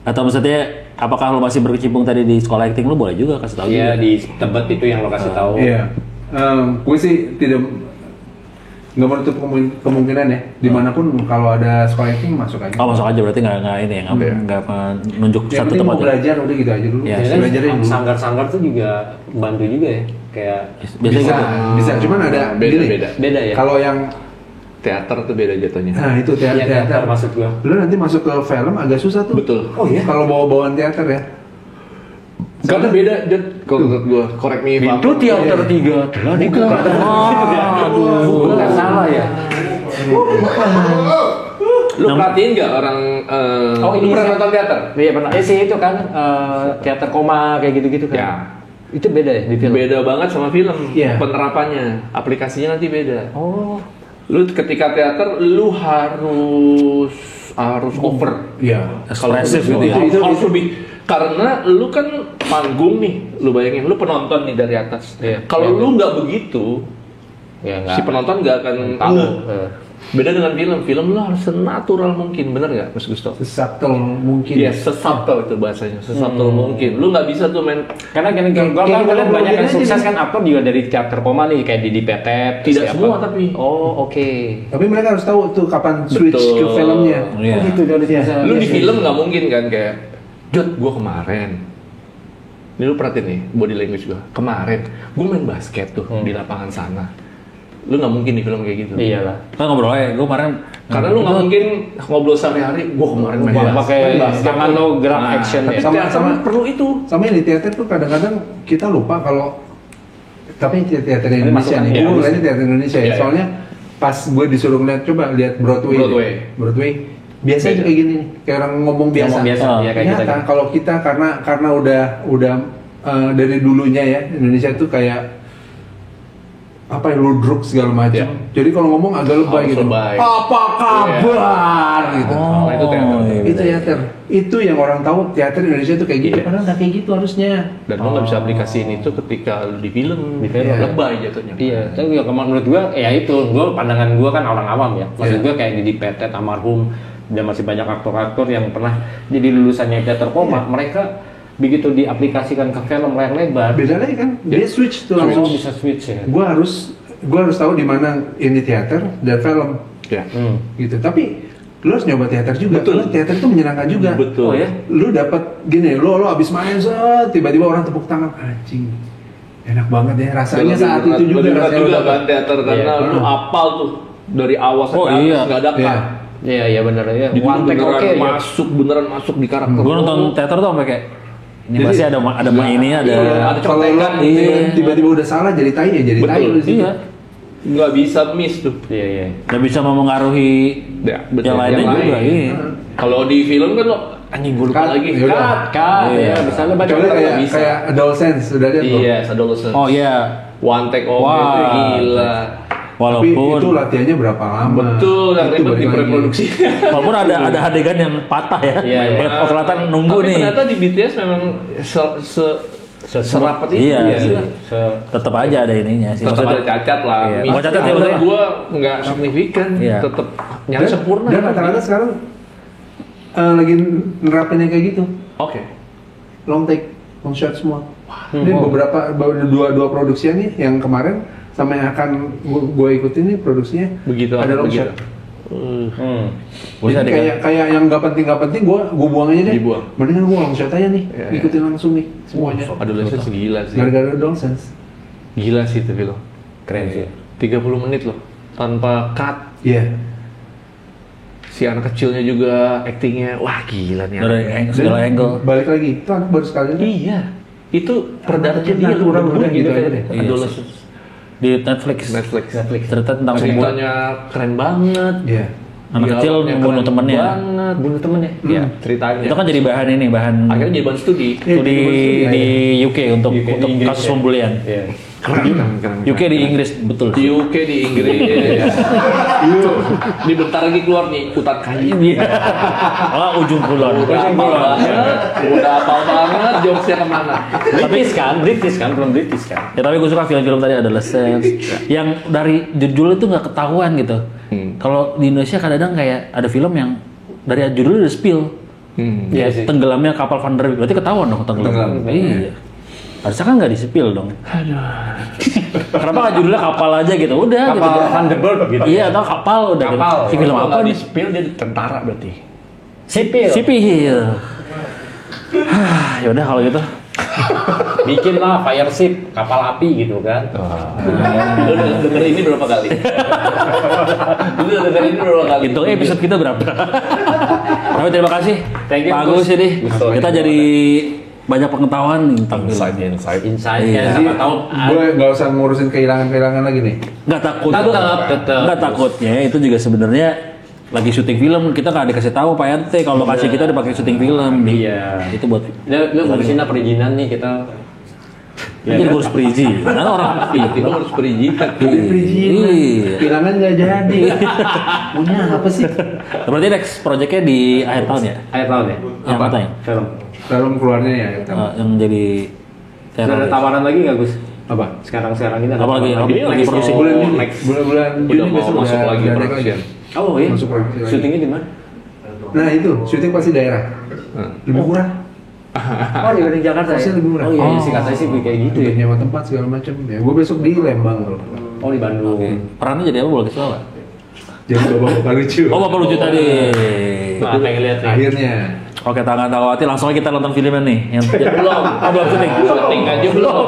Atau maksudnya apakah lo masih berkecimpung tadi di sekolah acting lo boleh juga kasih tahu. Iya juga. di Tebet itu yang lo kasih tahu. Iya. gue sih nggak menutup kemungkinan ya, dimanapun kalau ada sekolah acting masuk aja. Oh, masuk aja berarti nggak ini ya, nggak menunjuk satu tempat. Mau belajar udah gitu aja dulu. Ya, belajarin dulu. Sanggar-sanggar tuh juga bantu juga ya, kayak bisa, cuman ada beda ya. Kalau yang teater tuh beda jatuhnya. Nah itu teater maksud gua. Lu nanti masuk ke film agak susah tuh. Betul. Oh iya. Kalau bawa-bawaan teater ya. Karena beda, kalau menurut gua, correct me. Itu teater 3. Bukan. Aduh, nggak salah ya. Lu perhatiin nggak orang? Lu pernah nonton teater? Iya pernah. Sih itu kan teater koma kayak gitu-gitu kan. Ya. Itu beda ya di film. Beda banget sama film. Iya. Penerapannya, aplikasinya nanti beda. Oh. Lu ketika teater, lu harus over. Iya. Ekspresif gitu ya. Itu harus lebih. Karena lu kan panggung nih, lu bayangin, lu penonton nih dari atas. Iya. Kalau lu nggak begitu, si penonton nggak akan tahu. Beda dengan film lu harus senatural mungkin, bener nggak, Mas Gusto? Sesubtle mungkin. Iya, sesubtle itu bahasanya, sesubtle mungkin. Lu nggak bisa tuh main. Karena gua kan ngeliat banyak yang sukses kan apa juga dari teater koma nih, kayak Didi Petet. Tidak semua tapi. Oh oke. Tapi mereka harus tahu tuh kapan switch ke filmnya. Iya. Gitu dari Lu di film nggak mungkin kan kayak, Jod, gue kemarin, ini lu perhatiin nih body language gue. Kemarin, gue main basket tuh di lapangan sana. Lu nggak mungkin di film kayak gitu. Iyalah. Kan ngobrol aja, gue kemarin. Karena lu nggak mungkin ngobrol sehari-hari. Gue kemarin main basket. Pakai tangan lo gerak action ya. Sama perlu itu. Sama yang di teater tuh kadang-kadang kita lupa kalau tapi teater Indonesia nih. Gue ngeliatnya teater Indonesia ya. Soalnya pas gue disuruh ngeliat, coba lihat Broadway. Biasanya kayak gini nih, kayak orang ngomong biasa. Ya, kayak kita. Kalau kita karena udah dari dulunya ya Indonesia itu kayak apa ya, ludruk segala macam. Jadi kalau ngomong agak lebay gitu. Apa kabar gitu. Itu teater. Itu teater. Itu yang orang tahu teater Indonesia itu kayak gitu. Padahal nggak kayak gitu harusnya. Dan lu nggak bisa aplikasiin itu ketika lu di film. Lebay jatuhnya. Iya, tapi ya menurut gua ya itu, pandangan gua kan orang awam ya. Maksud gua kayak Didi Petet, almarhum, dan masih banyak aktor-aktor yang pernah jadi lulusannya teater koma, mereka begitu diaplikasikan ke film layar lebar, beda lagi kan, dia switch tuh langsung. Bisa switch ya. Gua harus tahu di mana ini teater dan film, gitu. Tapi lu harus nyoba teater juga, karena teater itu menyenangkan juga. Betul. Oh ya. Lu dapat gini, lo abis main tiba-tiba orang tepuk tangan, anjing, enak banget ya rasanya saat itu juga. Rasanya juga kan teater karena lu apal tuh dari awal sampai nggak ada kan. Iya benar ya. One take beneran masuk di karakter. Gue nonton teater tuh sampai kayak ini pasti ada mainnya, ada contekan. Tiba-tiba udah salah jadi tai ya, jadi tai. Iya. Nggak bisa miss tuh. Iya. Nggak bisa memengaruhi yang lainnya juga. Iya. Kalau di film kan lo anjing gue lupa lagi. Cut. Iya. Misalnya baca kayak Adolescence udah lihat tuh. Iya, Adolescence. Oh iya. One take itu gila. Tapi itu latihannya berapa lama? Betul, yang ribet di preproduksi. Walaupun ada adegan yang patah ya. Iya. Kelihatan nunggu nih. Tapi ternyata di BTS memang serapat itu. Iya. Tetap aja ada ininya sih. Tetap ada cacat lah. Mau cacat ya menurut gua nggak signifikan. Tetap nyari sempurna. Dan rata-rata sekarang lagi nerapin yang kayak gitu. Oke. Long take, long shot semua. Ini beberapa dua produksinya nih yang kemarin sama yang akan gue ikutin nih produksinya. Begitu ada long shot. Jadi kayak yang nggak penting gue buang aja deh. Dibuang. Mendingan gue long shot aja nih, ikutin langsung nih semuanya. Adolescence gila sih. Gara-gara Adolescence. Gila sih itu film. Keren sih. 30 menit loh, tanpa cut. Iya. Si anak kecilnya juga actingnya, wah gila nih. Dari segala angle. Balik lagi, itu anak baru sekali. Iya. Itu perdarahnya dia natural udah gitu aja deh. Adolescence. Di Netflix. Cerita tentang ceritanya keren banget. Iya. Anak kecil bunuh temennya. Bunuh temennya. Iya, ceritanya. Itu kan jadi bahan akhirnya jadi bahan studi. Di UK untuk kasus pembulian. Iya. Keren. UK di Inggris betul. Di UK di Inggris. Ini bentar lagi keluar nih Utat Kayu. Oh, ujung kulon. Udah hafal banget jokesnya kemana. British kan, belum British kan. Ya tapi gue suka film-film tadi Adolescence yang dari judul itu nggak ketahuan gitu. Kalau di Indonesia kadang-kadang kayak ada film yang dari judulnya udah spill. Iya sih. Tenggelamnya kapal Van der Wijk, berarti ketahuan dong tenggelam. Iya. Harusnya kan nggak di spill dong. Aduh. Kenapa nggak judulnya kapal aja gitu? Udah Kapal gitu. Thunderbird gitu. Iya, atau kapal udah. Kapal. Gitu. Film apa Kalau nih? di spill dia tentara berarti. Sipil. Sipil. Ya udah kalau gitu. Bikin lah fire ship, kapal api gitu kan. Lu udah denger ini berapa kali? Lu udah denger ini berapa kali? Itu episode kita berapa? Tapi terima kasih. Thank you, Pak Agus ini. Gus. Kita jadi banyak pengetahuan nih tentang film. Insight Iya. ya, siapa tahu Gue nggak usah ngurusin kehilangan lagi nih. Nggak takut. Tetap. Nggak takutnya itu juga sebenarnya lagi syuting film, kita nggak dikasih tahu Pak RT kalau lokasi kita udah pakai syuting film. Iya. Itu buat Lu ngurusin apa perizinan nih kita. jadi ngurus perizinan. Karena orang Itu harus perizinan. Iya. Kehilangan nggak jadi. Punya apa sih? Berarti next projectnya di akhir tahun ya? Akhir tahun ya? Yang Apa? katanya? Film. Film keluarnya ya. Yang jadi Udah ada tawaran lagi nggak Gus? Apa? Sekarang ini ada Apa lagi? tawaran Lagi Next produksi. mau- Bulan ini, next. bulan Udah Juni mau besok masuk udah lagi ada production. Oh iya. Masuk produksi lagi. Syutingnya di mana? Nah itu syuting pasti daerah. Lebih murah. Oh di Jakarta ya? Pasti lebih murah. Oh iya, sih katanya sih kayak gitu Untuk ya. nyewa tempat segala macam. Ya gue besok di Lembang kalau. Oh di Bandung. perannya jadi apa boleh kasih tahu nggak? Jadi bapak lucu. Oh Bapak lucu tadi. Nah, pengen lihat nih. Akhirnya. Oke, tangan tahu hati langsung aja kita nonton filmnya nih. Yang Belum. Oh, belum syuting. Syuting aja belum.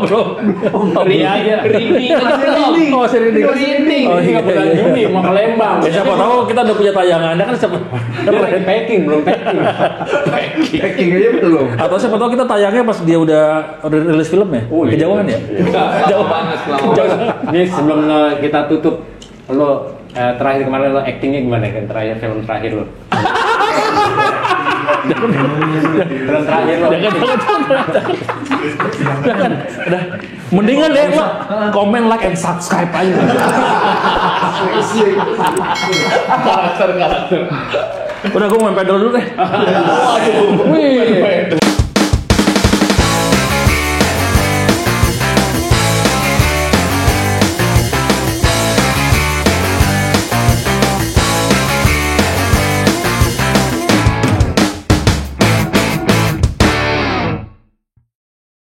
Ri aja. Rinding aja belum. Oh, masih rinding. Rinding. Oh, iya, Bulan iya. Juni mau ke Lembang. Ya, siapa tahu kita udah punya tayangan. Anda kan siapa? Keren. Packing belum packing. Packing aja belum. Atau siapa tahu kita tayangnya pas dia udah rilis film ya? Oh, iya. Kejauhan ya? Jauh banget lama. Ini sebelum kita tutup, lo terakhir kemarin lo actingnya gimana kan? Terakhir film terakhir lo. Film terakhir lo. Jangan. Udah. Mendingan deh lo komen, like, and subscribe aja. Karakter. Udah gue main pedal dulu deh. Wih.